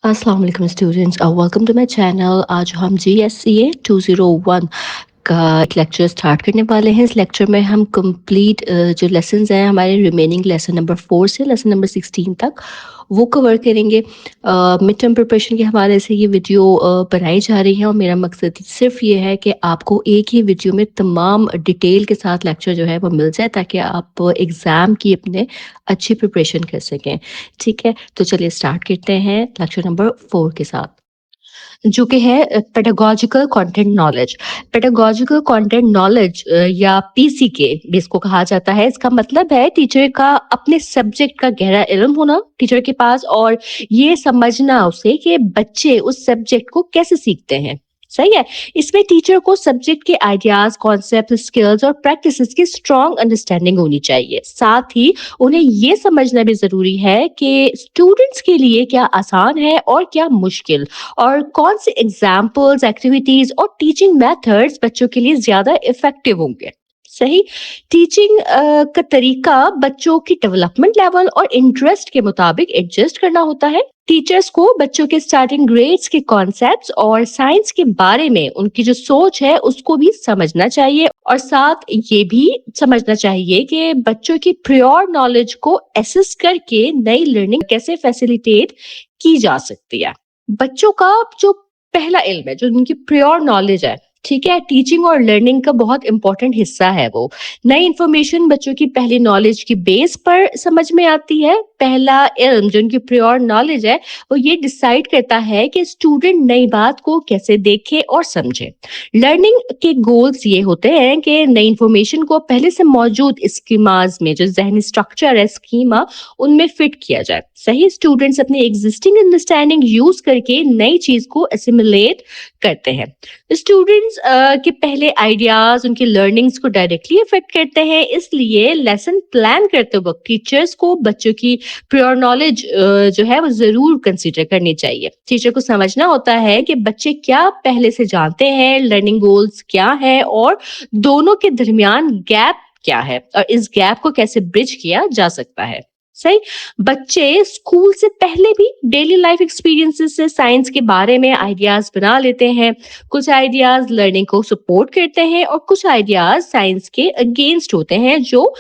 अस्सलाम वालेकुम students, welcome to my channel. आज हम GSCA 201 का एक लेक्चर स्टार्ट करने वाले हैं। इस लेक्चर में हम कंप्लीट जो लेसन्स हैं हमारे रिमेनिंग लेसन नंबर 4 से लेसन नंबर 16 तक वो कवर करेंगे। मिड टर्म प्रिपरेशन के हवाले से ये वीडियो बनाई जा रही है और मेरा मकसद सिर्फ ये है कि आपको एक ही वीडियो में तमाम डिटेल के साथ लेक्चर जो है वो मिल जाए ताकि आप एग्ज़ाम की अपने अच्छी प्रिपरेशन कर सकें। ठीक है, तो चलिए स्टार्ट करते हैं लेक्चर नंबर 4 के साथ, जो कि है pedagogical content knowledge. Pedagogical content knowledge या PCK जिसको कहा जाता है, इसका मतलब है टीचर का अपने सब्जेक्ट का गहरा इल्म होना टीचर के पास, और ये समझना उसे कि बच्चे उस सब्जेक्ट को कैसे सीखते हैं। सही है। इसमें टीचर को सब्जेक्ट के आइडियाज, कॉन्सेप्ट, स्किल्स और प्रैक्टिसेस की स्ट्रॉन्ग अंडरस्टैंडिंग होनी चाहिए। साथ ही उन्हें ये समझना भी जरूरी है कि स्टूडेंट्स के लिए क्या आसान है और क्या मुश्किल, और कौन से एग्जाम्पल्स, एक्टिविटीज और टीचिंग मेथड्स बच्चों के लिए ज्यादा इफेक्टिव होंगे। सही। टीचिंग का तरीका बच्चों की डेवलपमेंट लेवल और इंटरेस्ट के मुताबिक एडजस्ट करना होता है। टीचर्स को बच्चों के स्टार्टिंग ग्रेड्स के कॉन्सेप्ट्स और साइंस के बारे में उनकी जो सोच है उसको भी समझना चाहिए, और साथ ये भी समझना चाहिए कि बच्चों की प्रियोर नॉलेज को एसेस करके नई लर्निंग कैसे फैसिलिटेट की जा सकती है। बच्चों का जो पहला इल्म है, जो उनकी प्योर नॉलेज है, ठीक है, टीचिंग और लर्निंग का बहुत इंपॉर्टेंट हिस्सा है वो। नई इंफॉर्मेशन बच्चों की पहली नॉलेज की बेस पर समझ में आती है। पहला इल्म जो उनकी प्योर नॉलेज है वो ये डिसाइड करता है कि स्टूडेंट नई बात को कैसे देखे और समझे। लर्निंग के गोल्स ये होते हैं कि नई इंफॉर्मेशन को पहले से मौजूद स्कीमाज में, जो जहनी स्ट्रक्चर है स्कीमा, उनमें फिट किया जाए। सही। स्टूडेंट्स अपनी एग्जिस्टिंग अंडरस्टैंडिंग यूज करके नई चीज को एसिमुलेट करते हैं। स्टूडेंट्स के पहले आइडियाज उनकी लर्निंग्स को डायरेक्टली अफेक्ट करते हैं, इसलिए लेसन प्लान करते वक्त टीचर्स को बच्चों की प्योर नॉलेज जो है वो जरूर कंसीडर करनी चाहिए। टीचर को समझना होता है कि बच्चे क्या पहले से जानते हैं, लर्निंग गोल्स क्या है और दोनों के दरमियान गैप क्या है, और इस गैप को कैसे ब्रिज किया जा सकता है। सही। बच्चे स्कूल से पहले भी डेली लाइफ एक्सपीरियंसेस से साइंस के बारे में आइडियाज बना लेते हैं। कुछ आइडियाज लर्निंग को सपोर्ट करते हैं और कुछ आइडियाज साइंस के अगेंस्ट होते हैं, जो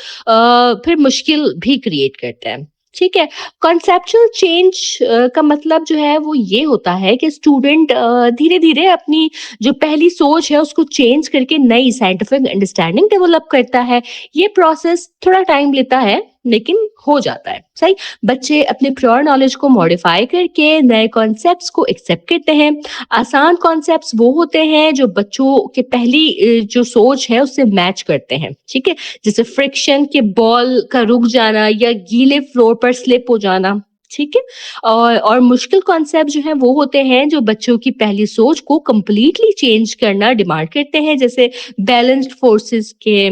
फिर मुश्किल भी क्रिएट करते हैं। ठीक है। कॉन्सेप्चुअल चेंज का मतलब जो है वो ये होता है कि स्टूडेंट धीरे धीरे अपनी जो पहली सोच है उसको चेंज करके नई साइंटिफिक अंडरस्टैंडिंग डेवलप करता है। ये प्रोसेस थोड़ा टाइम लेता है लेकिन हो जाता है। सही। बच्चे अपने प्योर नॉलेज को मॉडिफाई करके नए कॉन्सेप्ट्स को एक्सेप्ट करते हैं। आसान कॉन्सेप्ट्स वो होते हैं जो बच्चों के पहली जो सोच है उससे मैच करते हैं। ठीक है। जैसे फ्रिक्शन के बॉल का रुक जाना या गीले फ्लोर पर स्लिप हो जाना। ठीक है। और मुश्किल कॉन्सेप्ट जो है वो होते हैं जो बच्चों की पहली सोच को कंप्लीटली चेंज करना डिमांड करते हैं। जैसे बैलेंस्ड फोर्सेस के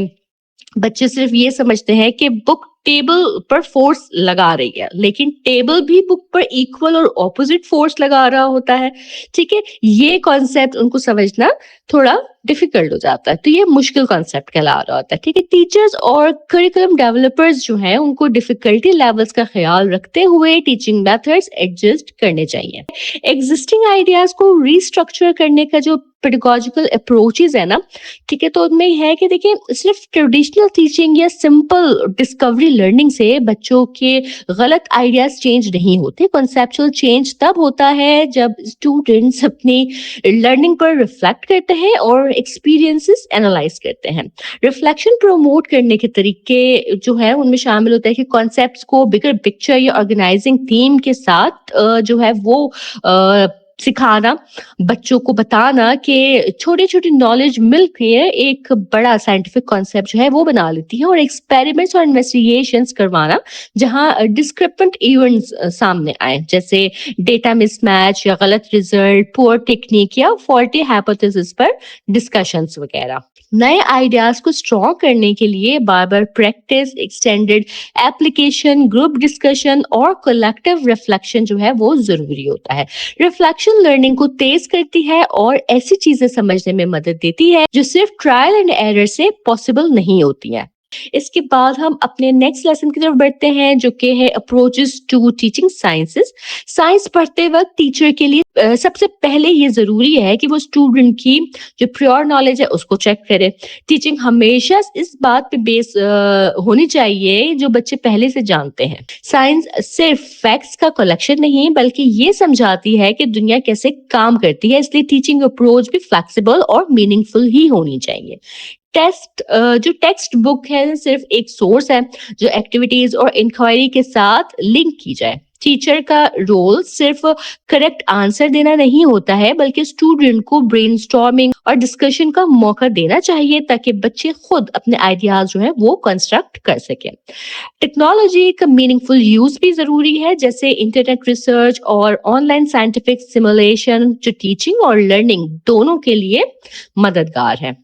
बच्चे सिर्फ ये समझते हैं कि बुक टेबल पर फोर्स लगा रही है, लेकिन टेबल भी बुक पर इक्वल और ऑपोजिट फोर्स लगा रहा होता है। ठीक है। ये कॉन्सेप्ट उनको समझना थोड़ा डिफिकल्ट हो जाता है, तो ये मुश्किल कॉन्सेप्ट कहला रहा होता है। ठीक है। टीचर्स और करिकुलम डेवलपर्स जो हैं उनको डिफिकल्टी लेवल्स का ख्याल रखते हुए टीचिंग मेथड्स एडजस्ट करने चाहिए। एग्जिस्टिंग आइडियाज को रिस्ट्रक्चर करने का जो पेडागोजिकल अप्रोचेस है ना, ठीक है, तो उनमें ये है कि देखिए सिर्फ ट्रेडिशनल टीचिंग या सिंपल डिस्कवरी लर्निंग से बच्चों के गलत आइडियाज चेंज नहीं होते। कॉन्सेप्चुअल चेंज तब होता है जब स्टूडेंट्स अपनी लर्निंग पर रिफ्लेक्ट करते हैं और एक्सपीरियंसेस एनालाइज करते हैं। रिफ्लेक्शन प्रमोट करने के तरीके जो है उनमें शामिल होता है कि कॉन्सेप्ट्स को बिगर पिक्चर या ऑर्गेनाइजिंग थीम के साथ जो है वो सिखाना, बच्चों को बताना कि छोटी छोटी नॉलेज मिलकर एक बड़ा साइंटिफिक कॉन्सेप्ट जो है वो बना लेती है, और एक्सपेरिमेंट्स और इन्वेस्टिगेशंस करवाना जहां डिस्क्रिपेंट इवेंट्स सामने आए, जैसे डेटा मिसमैच या गलत रिजल्ट, पुअर टेक्निक या फॉल्टी हाइपोथेसिस पर डिस्कशंस वगैरह। नए आइडियाज को स्ट्रॉन्ग करने के लिए बार बार practice, extended application, group discussion और कलेक्टिव रिफ्लेक्शन जो है वो जरूरी होता है। रिफ्लेक्शन लर्निंग को तेज करती है और ऐसी चीजें समझने में मदद देती है जो सिर्फ ट्रायल एंड एरर से पॉसिबल नहीं होती हैं। इसके बाद हम अपने नेक्स्ट लेसन की तरफ बढ़ते हैं जो कि है approaches to teaching sciences. Science पढ़ते वक्त टीचर के लिए सबसे पहले ये ज़रूरी है कि वो स्टूडेंट की जो प्योर नॉलेज है उसको चेक करे। टीचिंग हमेशा इस बात पे बेस होनी चाहिए जो बच्चे पहले से जानते हैं। साइंस सिर्फ फैक्ट्स का कलेक्शन नहीं बल्कि ये समझाती है कि दुनिया कैसे काम करती है, इसलिए टीचिंग अप्रोच भी फ्लेक्सिबल और मीनिंगफुल ही होनी चाहिए। जो टेक्स्ट बुक है सिर्फ एक सोर्स है जो एक्टिविटीज और इंक्वायरी के साथ लिंक की जाए। टीचर का रोल सिर्फ करेक्ट आंसर देना नहीं होता है बल्कि स्टूडेंट को ब्रेनस्टॉर्मिंग और डिस्कशन का मौका देना चाहिए ताकि बच्चे खुद अपने आइडियाज जो है वो कंस्ट्रक्ट कर सकें। टेक्नोलॉजी का मीनिंगफुल यूज भी जरूरी है जैसे इंटरनेट रिसर्च और ऑनलाइन साइंटिफिक सिमुलेशन जो टीचिंग और लर्निंग दोनों के लिए मददगार है।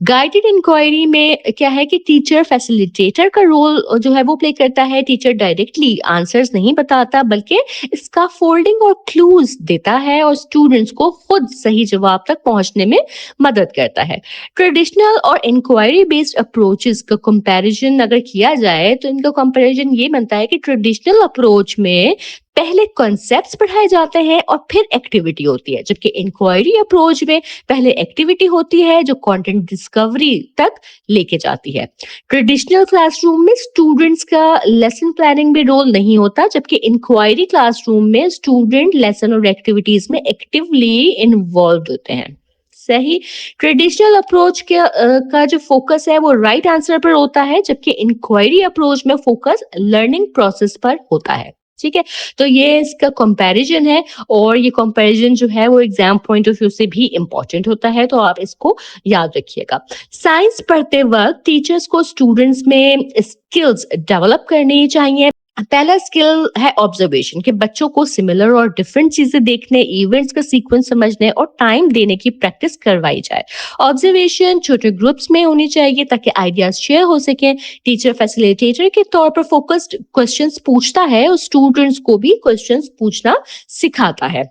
गाइडेड इंक्वायरी में क्या है कि टीचर फैसिलिटेटर का रोल जो है वो प्ले करता है। टीचर डायरेक्टली आंसर्स नहीं बताता बल्कि इसका फोल्डिंग और क्लूज देता है और स्टूडेंट्स को खुद सही जवाब तक पहुंचने में मदद करता है। ट्रेडिशनल और इंक्वायरी बेस्ड अप्रोचेस का कंपैरिजन अगर किया जाए तो इनका कंपैरिजन ये बनता है कि ट्रेडिशनल अप्रोच में पहले कॉन्सेप्ट्स पढ़ाए जाते हैं और फिर एक्टिविटी होती है, जबकि इंक्वायरी अप्रोच में पहले एक्टिविटी होती है जो कंटेंट डिस्कवरी तक लेके जाती है। ट्रेडिशनल क्लासरूम में स्टूडेंट्स का लेसन प्लानिंग में रोल नहीं होता जबकि इंक्वायरी क्लासरूम में स्टूडेंट लेसन और एक्टिविटीज में एक्टिवली इन्वॉल्व होते हैं। सही। ट्रेडिशनल अप्रोच का जो फोकस है वो राइट आंसर पर होता है जबकि इंक्वायरी अप्रोच में फोकस लर्निंग प्रोसेस पर होता है। ठीक है, तो ये इसका कंपैरिजन है और ये कंपैरिजन जो है वो एग्जाम पॉइंट ऑफ व्यू से भी इंपॉर्टेंट होता है, तो आप इसको याद रखिएगा। साइंस पढ़ते वक्त टीचर्स को स्टूडेंट्स में स्किल्स डेवलप करनी चाहिए। पहला स्किल है ऑब्जर्वेशन कि बच्चों को सिमिलर और डिफरेंट चीजें देखने, इवेंट्स का सीक्वेंस समझने और टाइम देने की प्रैक्टिस करवाई जाए। ऑब्जर्वेशन छोटे ग्रुप्स में होनी चाहिए ताकि आइडियाज शेयर हो सके। टीचर फैसिलिटेटर के तौर पर फोकस्ड क्वेश्चंस पूछता है और स्टूडेंट्स को भी क्वेश्चंस पूछना सिखाता है।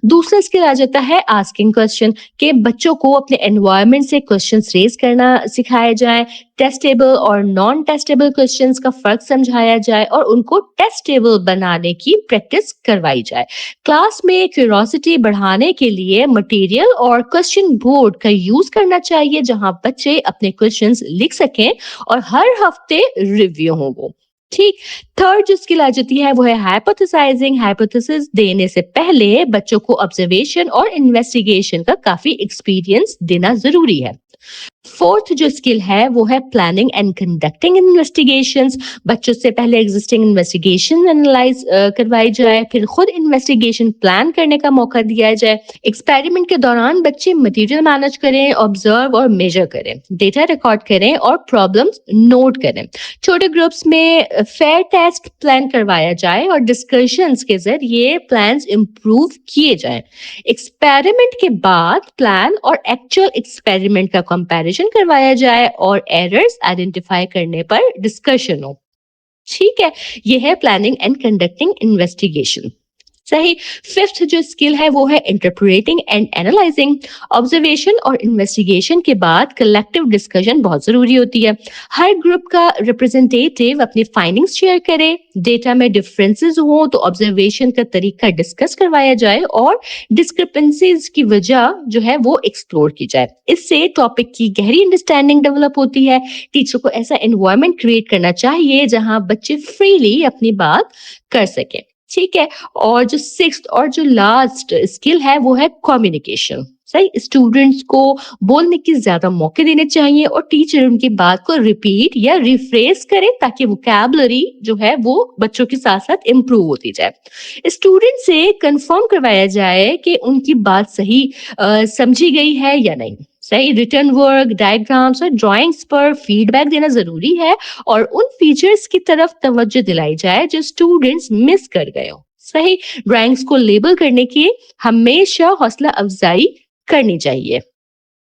दूसरा स्किल आ जाता है आस्किंग क्वेश्चन के बच्चों को अपने एनवायरनमेंट से क्वेश्चंस रेज करना सिखाया जाए। टेस्टेबल और नॉन टेस्टेबल क्वेश्चंस का फर्क समझाया जाए और उनको टेस्टेबल बनाने की प्रैक्टिस करवाई जाए। क्लास में क्यूरियोसिटी बढ़ाने के लिए मटेरियल और क्वेश्चन बोर्ड का यूज करना चाहिए जहां बच्चे अपने क्वेश्चंस लिख सकें और हर हफ्ते रिव्यू हो वो। ठीक। थर्ड जो स्किल आ जाती है वो है हाइपोथेसाइजिंग। हाइपोथेसिस देने से पहले बच्चों को ऑब्जर्वेशन और इन्वेस्टिगेशन का काफी एक्सपीरियंस देना जरूरी है। फोर्थ जो स्किल है वो है प्लानिंग एंड कंडक्टिंग इन्वेस्टिगेशंस। बच्चों से पहले एग्जिस्टिंग इन्वेस्टिगेशन एनालाइज करवाई जाए, फिर खुद इन्वेस्टिगेशन प्लान करने का मौका दिया जाए। एक्सपेरिमेंट के दौरान बच्चे मटेरियल मैनेज करें, ऑब्जर्व और मेजर करें, डेटा रिकॉर्ड करें और प्रॉब्लम्स नोट करें। छोटे ग्रुप्स में फेयर टेस्ट प्लान करवाया जाए और डिस्कशंस के जरिए प्लान्स इंप्रूव किए जाएं। एक्सपेरिमेंट के बाद प्लान और एक्चुअल एक्सपेरिमेंट का कंपैरिजन करवाया जाए और एरर्स आइडेंटिफाई करने पर डिस्कशन हो। ठीक है, यह है प्लानिंग एंड कंडक्टिंग इन्वेस्टिगेशन। सही। फिफ्थ जो स्किल है वो है इंटरप्रेटिंग एंड एनालाइजिंग। ऑब्जर्वेशन और इन्वेस्टिगेशन के बाद कलेक्टिव डिस्कशन बहुत जरूरी होती है। हर ग्रुप का रिप्रेजेंटेटिव अपनी फाइंडिंग्स शेयर करे। डेटा में डिफरेंसेस हो तो ऑब्जर्वेशन का तरीका डिस्कस करवाया जाए और डिस्क्रिपेंसीज की वजह जो है वो एक्सप्लोर की जाए। इससे टॉपिक की गहरी अंडरस्टैंडिंग डेवलप होती है। टीचर को ऐसा एनवायरनमेंट क्रिएट करना चाहिए जहां बच्चे फ्रीली अपनी बात कर सके। ठीक है, और जो सिक्स्थ और जो लास्ट स्किल है वो है कम्युनिकेशन। सही। स्टूडेंट्स को बोलने की ज्यादा मौके देने चाहिए और टीचर उनकी बात को रिपीट या रिफ्रेस करे ताकि वोकैबुलरी जो है वो बच्चों के साथ साथ इम्प्रूव होती जाए। स्टूडेंट से कंफर्म करवाया जाए कि उनकी बात सही समझी गई है या नहीं। सही। रिटर्न वर्क, डायग्राम्स और ड्राइंग्स पर फीडबैक देना जरूरी है और उन फीचर्स की तरफ तवज्जो दिलाई जाए जो स्टूडेंट्स मिस कर गए हो। सही। ड्राइंग्स को लेबल करने की हमेशा हौसला अफजाई करनी चाहिए।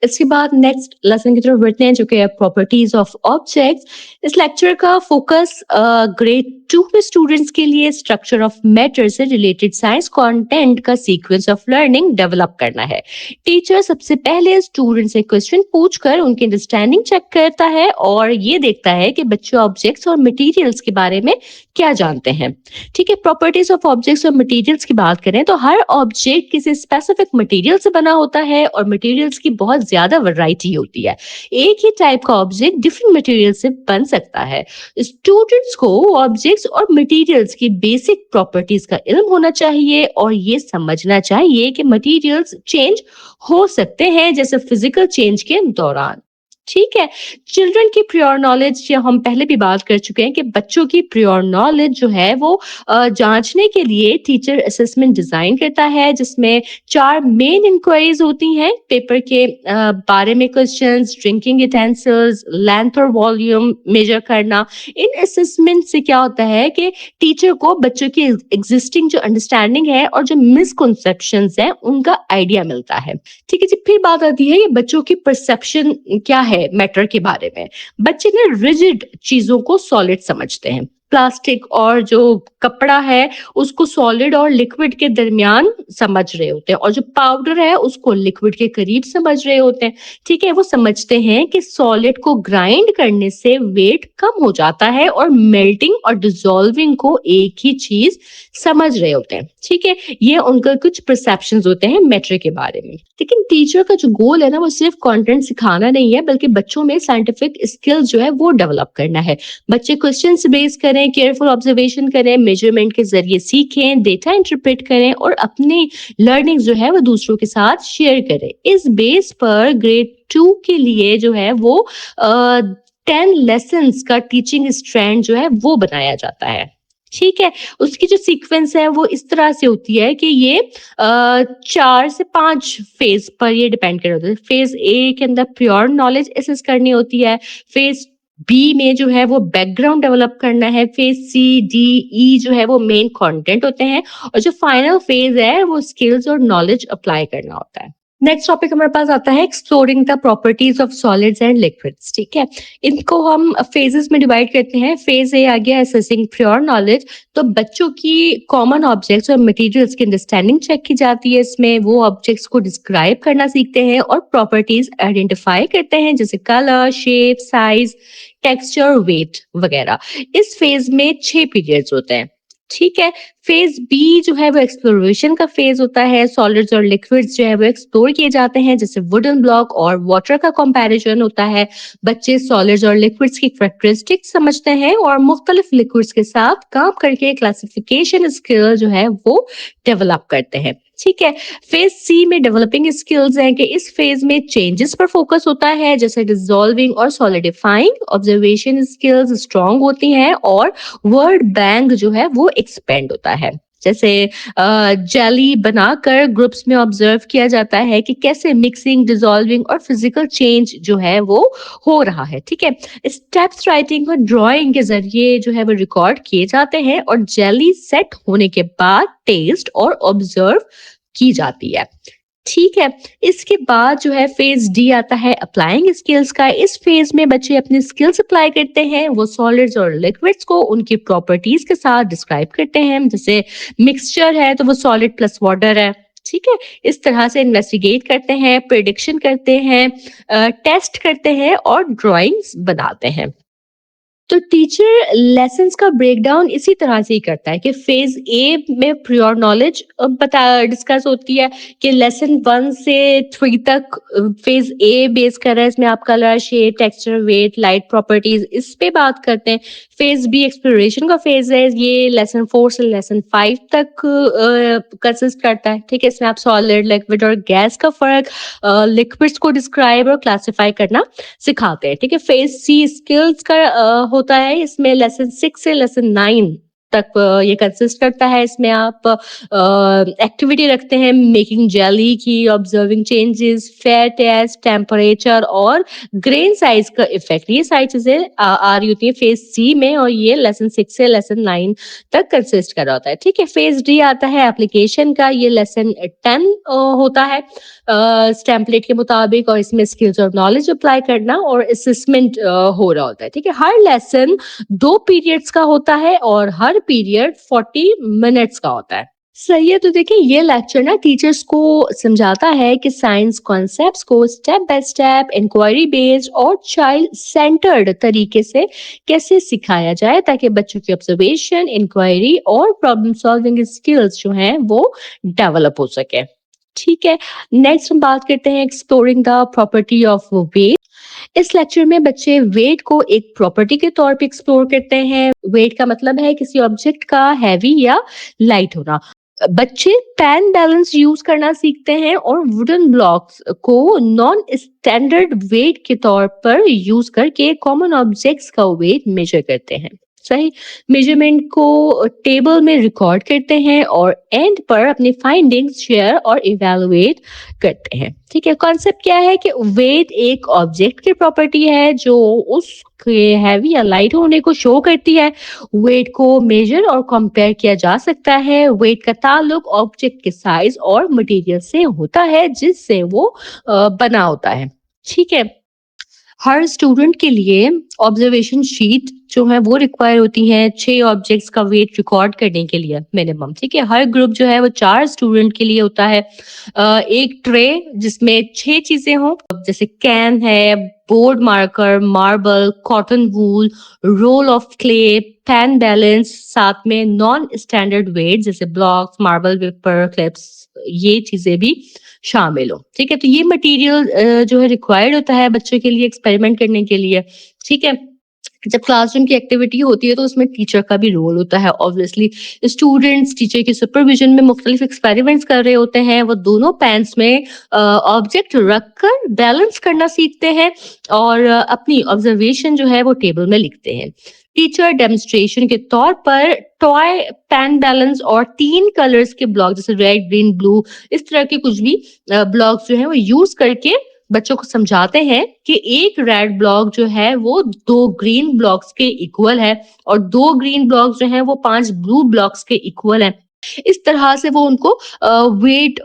इसके बाद नेक्स्ट लेसन की तरफ बढ़ते हैं जो कि है प्रॉपर्टीज ऑफ ऑब्जेक्ट्स। इस लेक्चर का फोकस ग्रेड 2 में स्टूडेंट्स के लिए स्ट्रक्चर ऑफ मैटर से रिलेटेड साइंस कंटेंट का सीक्वेंस ऑफ लर्निंग डेवलप करना है। टीचर सबसे पहले स्टूडेंट से क्वेश्चन पूछकर उनकी अंडरस्टैंडिंग चेक करता है और ये देखता है कि बच्चे ऑब्जेक्ट्स और मटेरियल्स के बारे में क्या जानते हैं। ठीक है, प्रॉपर्टीज ऑफ ऑब्जेक्ट्स और मटेरियल्स की बात करें तो हर ऑब्जेक्ट किसी स्पेसिफिक मटेरियल से बना होता है और मटेरियल्स की बहुत ज्यादा वैरायटी होती है। एक ही टाइप का ऑब्जेक्ट डिफरेंट मटेरियल से बन सकता है। स्टूडेंट्स को ऑब्जेक्ट्स और मटेरियल्स की बेसिक प्रॉपर्टीज का इल्म होना चाहिए और ये समझना चाहिए कि मटेरियल्स चेंज हो सकते हैं जैसे फिजिकल चेंज के दौरान। ठीक है, चिल्ड्रन की प्योर नॉलेज या हम पहले भी बात कर चुके हैं कि बच्चों की प्योर नॉलेज जो है वो जांचने के लिए टीचर असेसमेंट डिजाइन करता है जिसमें 4 मेन इंक्वायरीज होती हैं। पेपर के बारे में क्वेश्चंस, ड्रिंकिंग यूटेंसिल्स, लेंथ और वॉल्यूम मेजर करना। इन असेसमेंट से क्या होता है कि टीचर को बच्चों की एग्जिस्टिंग जो अंडरस्टैंडिंग है और जो मिसकंसेप्शंस हैं उनका आइडिया मिलता है। ठीक है जी, फिर बात आती है ये बच्चों की परसेप्शन क्या है मैटर के बारे में। बच्चे ना रिजिड चीजों को सॉलिड समझते हैं। प्लास्टिक और जो कपड़ा है उसको सॉलिड और लिक्विड के दरमियान समझ रहे होते हैं और जो पाउडर है उसको लिक्विड के करीब समझ रहे होते हैं। ठीक है, वो समझते हैं कि सॉलिड को ग्राइंड करने से वेट कम हो जाता है और मेल्टिंग और डिसॉल्विंग को एक ही चीज समझ रहे होते हैं। ठीक है, ये उनका कुछ परसेप्शंस होते हैं मैटर के बारे में। लेकिन टीचर का जो गोल है ना वो सिर्फ कंटेंट सिखाना नहीं है बल्कि बच्चों में साइंटिफिक स्किल्स जो है वो डेवलप करना है। बच्चे क्वेश्चंस बेस करें, केयरफुल ऑब्जर्वेशन करें, मेजरमेंट के जरिए सीखें, डेटा इंटरप्रेट करें और अपनी लर्निंग जो है वो दूसरों के साथ शेयर करें। इस बेस पर ग्रेड 2 के लिए जो है वो 10 लेसन्स का टीचिंग स्ट्रैंड जो है वो बनाया जाता है। ठीक है, उसकी जो सीक्वेंस है वो इस तरह से होती है कि ये 4 से 5 फेज पर ये डिपेंड कर होता है। फेज ए के अंदर प्योर नॉलेज एसेस करनी होती है। फेज बी में जो है वो बैकग्राउंड डेवलप करना है। फेज सी डी ई जो है वो मेन कंटेंट होते हैं और जो फाइनल फेज है वो स्किल्स और नॉलेज अप्लाई करना होता है। नेक्स्ट टॉपिक हमारे पास आता है exploring the properties of solids and liquids. ठीक है, इनको हम फेजेस में डिवाइड करते हैं। फेज ए आ गया असेसिंग प्योर नॉलेज, तो बच्चों की कॉमन ऑब्जेक्ट्स और मटेरियल्स की अंडरस्टैंडिंग चेक की जाती है। इसमें वो ऑब्जेक्ट्स को डिस्क्राइब करना सीखते हैं और प्रॉपर्टीज आइडेंटिफाई करते हैं जैसे colour, shape, size, texture, weight वगैरह। इस फेज में 6 पीरियड्स होते हैं। ठीक है, फेज बी जो है वो एक्सप्लोरेशन का फेज होता है। सॉलिड्स और लिक्विड्स जो है वो एक्सप्लोर किए जाते हैं जैसे वुडन ब्लॉक और वाटर का कंपैरिजन होता है। बच्चे सॉलिड्स और लिक्विड्स की कैरेक्टरिस्टिक्स समझते हैं और मुख्तलिफ लिक्विड्स के साथ काम करके क्लासिफिकेशन स्किल जो है वो डेवलप करते हैं। ठीक है, फेज सी में डेवलपिंग स्किल्स हैं कि इस फेज में चेंजेस पर फोकस होता है जैसे डिसॉल्विंग और सॉलिडिफाइंग। ऑब्जर्वेशन स्किल्स स्ट्रांग होती हैं और वर्ड बैंक जो है वो एक्सपेंड होता है। जैसे जेली बनाकर ग्रुप्स में ऑब्जर्व किया जाता है कि कैसे मिक्सिंग, डिसॉल्विंग और फिजिकल चेंज जो है वो हो रहा है। ठीक है, स्टेप्स राइटिंग और ड्राइंग के जरिए जो है वो रिकॉर्ड किए जाते हैं और जेली सेट होने के बाद टेस्ट और ऑब्जर्व की जाती है। ठीक है, इसके बाद जो है फेज डी आता है अप्लाइंग स्किल्स का। इस फेज में बच्चे अपनी स्किल्स अप्लाई करते हैं। वो सॉलिड्स और लिक्विड्स को उनकी प्रॉपर्टीज के साथ डिस्क्राइब करते हैं। जैसे मिक्सचर है तो वो सॉलिड प्लस वाटर है। ठीक है, इस तरह से इन्वेस्टिगेट करते हैं, प्रिडिक्शन करते हैं, टेस्ट करते हैं और ड्राइंग्स बनाते हैं। तो टीचर लेसन्स का ब्रेकडाउन इसी तरह से ही करता है कि फेज ए में प्योर नॉलेज बता डिस्कस होती है कि लेसन 1 से 3 तक फेज ए बेस कर रहा है। इसमें आप colour, shape, texture, weight, light properties इस पे बात करते हैं। फेज बी एक्सप्लोरेशन का फेज है, ये लेसन 4 से लेसन 5 तक कंसिस्ट करता है। ठीक है, इसमें आप सॉलिड, लिक्विड और गैस का फर्क, लिक्विड्स को डिस्क्राइब और क्लासिफाई करना सिखाते हैं। ठीक है, फेज सी स्किल्स का होता है। इसमें लेसन 6 से लेसन 9 तक ये कंसिस्ट करता है। इसमें आप एक्टिविटी रखते हैं मेकिंग जेली की, observing changes, fair test, temperature और ग्रेन साइज का इफेक्ट। ये सारी चीजें आ रही होती है फेज सी में, और ये लेसन 6 से लेसन 9 तक कंसिस्ट कर रहा होता है। ठीक है, फेज डी आता है एप्लीकेशन का। ये लेसन 10 होता है टेम्पलेट के मुताबिक, और इसमें स्किल्स और नॉलेज अप्लाई करना और असेसमेंट हो रहा होता है। ठीक है, हर लेसन 2 पीरियड्स का होता है और हर पीरियड 40 मिनट्स का होता है। सही है, तो देखिए ये लेक्चर ना टीचर्स को समझाता है कि साइंस कॉन्सेप्ट्स को step by step, inquiry based और चाइल्ड सेंटर्ड तरीके से कैसे सिखाया जाए, ताकि बच्चों की ऑब्जर्वेशन, इंक्वायरी और प्रॉब्लम सॉल्विंग स्किल्स जो हैं वो डेवलप हो सके। ठीक है, नेक्स्ट हम बात करते हैं exploring the property of weight. इस लेक्चर में बच्चे वेट को एक प्रॉपर्टी के तौर पे एक्सप्लोर करते हैं। वेट का मतलब है किसी ऑब्जेक्ट का हैवी या लाइट होना। बच्चे पेन बैलेंस यूज करना सीखते हैं और वुडन ब्लॉक्स को नॉन स्टैंडर्ड वेट के तौर पर यूज करके कॉमन ऑब्जेक्ट्स का वेट मेजर करते हैं। सही, मेजरमेंट को टेबल में रिकॉर्ड करते हैं और एंड पर अपनी फाइंडिंग्स शेयर और इवेलुएट करते हैं। ठीक है, कॉन्सेप्ट क्या है कि वेट एक ऑब्जेक्ट की प्रॉपर्टी है जो उसके हैवी या लाइट होने को शो करती है। वेट को मेजर और कंपेयर किया जा सकता है। वेट का ताल्लुक ऑब्जेक्ट के साइज और मटेरियल से होता है जिससे वो बना होता है। ठीक है, हर स्टूडेंट के लिए ऑब्जर्वेशन शीट जो है वो रिक्वायर होती है 6 ऑब्जेक्ट्स का वेट रिकॉर्ड करने के लिए मिनिमम। ठीक है, हर ग्रुप जो है वो 4 स्टूडेंट के लिए होता है। एक ट्रे जिसमें 6 चीजें हों, जैसे कैन है, board marker, marble, cotton wool, roll of clay, pen balance, साथ में नॉन स्टैंडर्ड वेट जैसे ब्लॉक्स, मार्बल पेपर, क्लिप्स, ये चीजें भी शामिल हो। ठीक है, तो ये मटेरियल जो है रिक्वायर्ड होता है बच्चों के लिए एक्सपेरिमेंट करने के लिए। ठीक है, जब क्लासरूम की एक्टिविटी होती है तो उसमें टीचर का भी रोल होता है। ऑब्वियसली स्टूडेंट्स टीचर के सुपरविजन में मुख्तलिफ एक्सपेरिमेंट्स कर रहे होते हैं। वो दोनों पेन्स में ऑब्जेक्ट रखकर बैलेंस करना सीखते हैं और अपनी ऑब्जर्वेशन जो है वो टेबल में लिखते हैं। टीचर डेमोन्स्ट्रेशन के तौर पर टॉय पेन बैलेंस और 3 कलर्स के ब्लॉक जैसे रेड, ग्रीन, ब्लू, इस तरह के कुछ भी ब्लॉक्स जो है वो यूज करके बच्चों को समझाते हैं कि एक रेड ब्लॉक जो है वो 2 ग्रीन ब्लॉक्स के इक्वल है और 2 ग्रीन ब्लॉक्स जो हैं वो 5 ब्लू ब्लॉक्स के इक्वल है। इस तरह से वो उनको वेट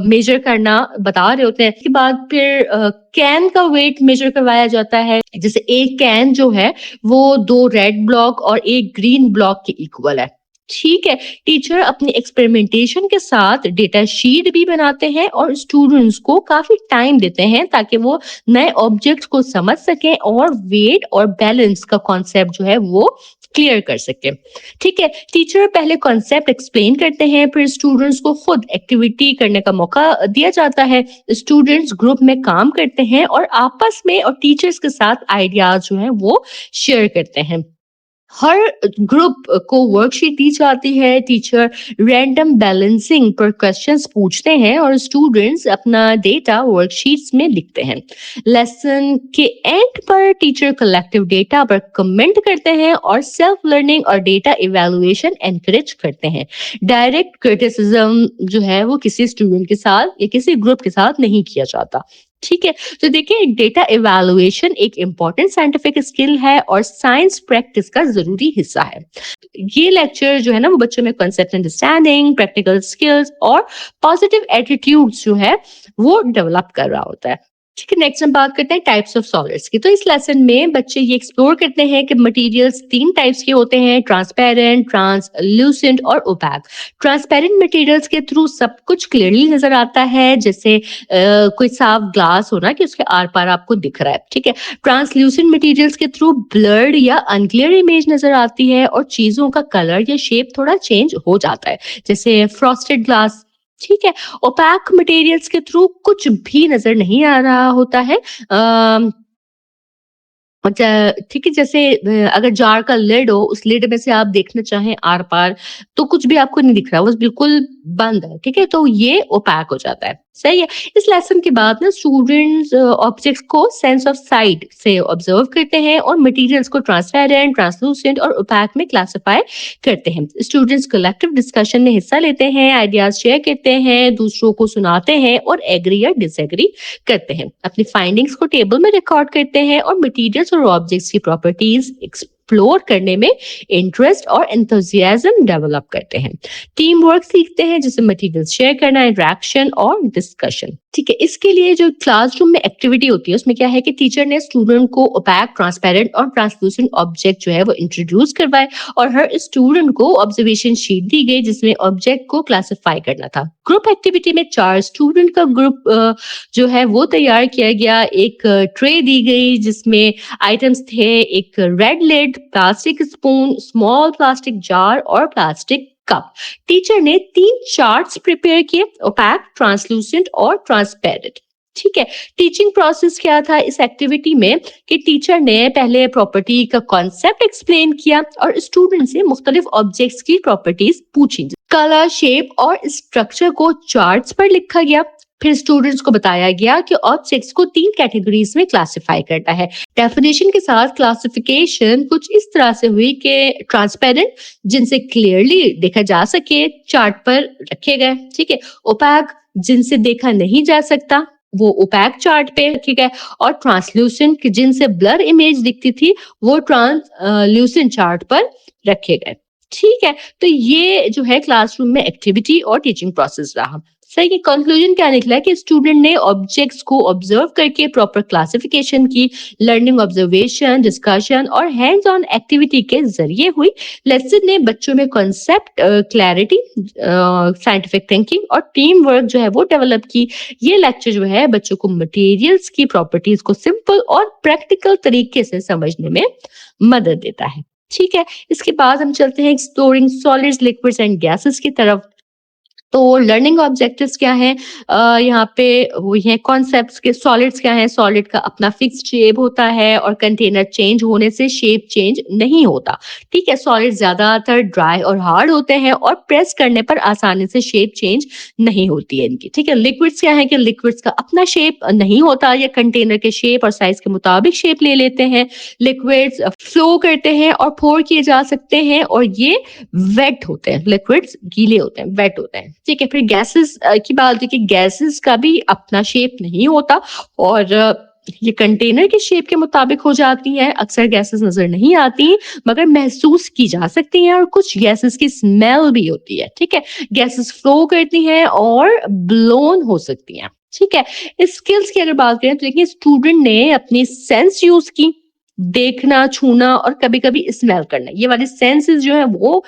मेजर करना बता रहे होते हैं। इसके बाद फिर कैन का वेट मेजर करवाया जाता है। जैसे एक कैन जो है वो 2 रेड ब्लॉक और 1 ग्रीन ब्लॉक के इक्वल है। ठीक है, टीचर अपनी एक्सपेरिमेंटेशन के साथ डेटा शीट भी बनाते हैं और स्टूडेंट्स को काफी टाइम देते हैं ताकि वो नए ऑब्जेक्ट्स को समझ सकें और वेट और बैलेंस का कॉन्सेप्ट जो है वो क्लियर कर सके। ठीक है, टीचर पहले कॉन्सेप्ट एक्सप्लेन करते हैं, फिर स्टूडेंट्स को खुद एक्टिविटी करने का मौका दिया जाता है। स्टूडेंट्स ग्रुप में काम करते हैं और आपस में और टीचर्स के साथ आइडियाज जो हैं वो शेयर करते हैं। हर ग्रुप को वर्कशीट दी जाती है। टीचर रैंडम बैलेंसिंग पर क्वेश्चंस पूछते हैं और स्टूडेंट्स अपना डेटा वर्कशीट्स में लिखते हैं। लेसन के एंड पर टीचर कलेक्टिव डेटा पर कमेंट करते हैं और सेल्फ लर्निंग और डेटा इवैल्यूएशन एनकरेज करते हैं। डायरेक्ट क्रिटिसिज्म जो है वो किसी स्टूडेंट के साथ या किसी ग्रुप के साथ नहीं किया जाता। ठीक है, तो देखिए डेटा इवैल्यूएशन एक इम्पॉर्टेंट साइंटिफिक स्किल है और साइंस प्रैक्टिस का जरूरी हिस्सा है। ये लेक्चर जो है ना वो बच्चों में कॉन्सेप्ट अंडरस्टैंडिंग, प्रैक्टिकल स्किल्स और पॉजिटिव एटीट्यूड्स जो है वो डेवलप कर रहा होता है। ठीक है, नेक्स्ट हम बात करते हैं टाइप्स ऑफ सॉलिड्स की। तो इस लेसन में बच्चे ये एक्सप्लोर करते हैं कि मटेरियल्स 3 टाइप्स के होते हैं, ट्रांसपेरेंट, ट्रांसल्यूसेंट और ओपैक। ट्रांसपेरेंट मटेरियल्स के थ्रू सब कुछ क्लियरली नजर आता है, जैसे कोई साफ ग्लास हो ना कि उसके आर पार आपको दिख रहा है। ठीक है, ट्रांसल्यूसेंट मटेरियल्स के थ्रू ब्लर्ड या अनक्लियर इमेज नजर आती है और चीजों का कलर या शेप थोड़ा चेंज हो जाता है, जैसे फ्रॉस्टेड ग्लास। ठीक है, ओपैक मटेरियल्स के थ्रू कुछ भी नजर नहीं आ रहा होता है। ठीक है, जैसे अगर जार का लिड हो, उस लिड में से आप देखना चाहें आर पार तो कुछ भी आपको नहीं दिख रहा, बस बिल्कुल बंद है, ठीक है? तो ये ओपैक हो जाता है, सही है? इस लेसन के बाद ना स्टूडेंट्स ऑब्जेक्ट्स को सेंस ऑफ साइट से ऑब्जर्व करते हैं और मटेरियल्स को ट्रांसपेरेंट, ट्रांसलूसेंट और ओपैक में क्लासिफाई करते हैं। स्टूडेंट्स कलेक्टिव डिस्कशन में हिस्सा लेते हैं, आइडियाज शेयर करते हैं, दूसरों को सुनाते हैं और एग्री या डिसएग्री करते हैं। अपनी फाइंडिंग्स को टेबल में रिकॉर्ड करते हैं और मटेरियल्स और ऑब्जेक्ट्स की प्रॉपर्टीज एक्सप्लोर करने में इंटरेस्ट और एंथुसियाज्म डेवलप करते हैं। टीम वर्क सीखते हैं, जैसे मटेरियल शेयर करना, इंटरेक्शन और डिस्कशन। ठीक है, इसके लिए जो क्लासरूम में एक्टिविटी होती है उसमें क्या है कि टीचर ने स्टूडेंट को ओपैक, ट्रांसपेरेंट और ट्रांसलूसेंट ऑब्जेक्ट जो है वो इंट्रोड्यूस करवाए और हर स्टूडेंट को ऑब्जर्वेशन शीट दी गई जिसमें ऑब्जेक्ट को क्लासिफाई करना था। ग्रुप एक्टिविटी में 4 स्टूडेंट का ग्रुप जो है वो तैयार किया गया। एक ट्रे दी गई जिसमें आइटम्स थे, एक red lid, plastic spoon, small plastic jar और प्लास्टिक कप। टीचर ने 3 चार्ट्स प्रिपेयर किए, ओपैक, ट्रांसलूसेंट और ट्रांसपेरेंट। ठीक है, टीचिंग प्रोसेस क्या था इस एक्टिविटी में कि टीचर ने पहले प्रॉपर्टी का कॉन्सेप्ट एक्सप्लेन किया और स्टूडेंट से मुख्तलिफ ऑब्जेक्ट्स की प्रॉपर्टीज पूछी। कलर, शेप और स्ट्रक्चर को चार्ट्स पर लिखा गया। फिर स्टूडेंट्स को बताया गया कि ऑब्जेक्ट्स को 3 कैटेगरीज में क्लासिफाई करना है। डेफिनेशन के साथ क्लासिफिकेशन कुछ इस तरह से हुई कि ट्रांसपेरेंट, जिनसे क्लियरली देखा जा सके, चार्ट पर रखे गए। ठीक है, ओपैक, जिनसे देखा नहीं जा सकता, वो ओपैक चार्ट पे रखे गए। और ट्रांसल्यूसेंट, जिनसे ब्लर इमेज दिखती थी, वो ट्रांसल्यूसेंट चार्ट पर रखे गए। ठीक है, तो ये जो है क्लासरूम में एक्टिविटी और टीचिंग प्रोसेस रहा। सही है, कंक्लूजन क्या निकला कि स्टूडेंट ने ऑब्जेक्ट्स को ऑब्जर्व करके प्रॉपर क्लासिफिकेशन की। लर्निंग ऑब्जर्वेशन, डिस्कशन और हैंड्स ऑन एक्टिविटी के जरिए हुई। लेसन ने बच्चों में कॉन्सेप्ट क्लैरिटी, साइंटिफिक थिंकिंग और टीम वर्क जो है वो डेवलप की। ये लेक्चर जो है बच्चों को मटेरियल्स की प्रॉपर्टीज को सिंपल और प्रैक्टिकल तरीके से समझने में मदद देता है। ठीक है, इसके बाद हम चलते हैं exploring solids, liquids and gases की तरफ। तो लर्निंग ऑब्जेक्टिव्स क्या हैं? यहाँ पे वो है कॉन्सेप्ट्स के। सॉलिड्स क्या है? सॉलिड का अपना फिक्स्ड शेप होता है और कंटेनर चेंज होने से शेप चेंज नहीं होता। ठीक है, सॉलिड ज्यादातर ड्राई और हार्ड होते हैं और प्रेस करने पर आसानी से शेप चेंज नहीं होती है इनकी। ठीक है, लिक्विड्स क्या है कि लिक्विड्स का अपना शेप नहीं होता, ये कंटेनर के शेप और साइज के मुताबिक शेप ले लेते हैं। लिक्विड्स फ्लो करते हैं और पोर किए जा सकते हैं और ये वेट होते हैं। लिक्विड्स गीले होते हैं, वेट होते हैं। ठीक है, फिर गैसेस की बात होती है कि गैसेस का भी अपना शेप नहीं होता और ये कंटेनर के शेप के मुताबिक हो जाती हैं। अक्सर गैसेस नजर नहीं आती मगर महसूस की जा सकती हैं और कुछ गैसेस की स्मेल भी होती है। ठीक है, गैसेस फ्लो करती हैं और ब्लोन हो सकती हैं। ठीक है, स्किल्स की अगर बात करें तो देखिए स्टूडेंट ने अपनी सेंस यूज की, देखना, छूना और कभी कभी स्मेल करना। ये वाली सेंसेस जो है वो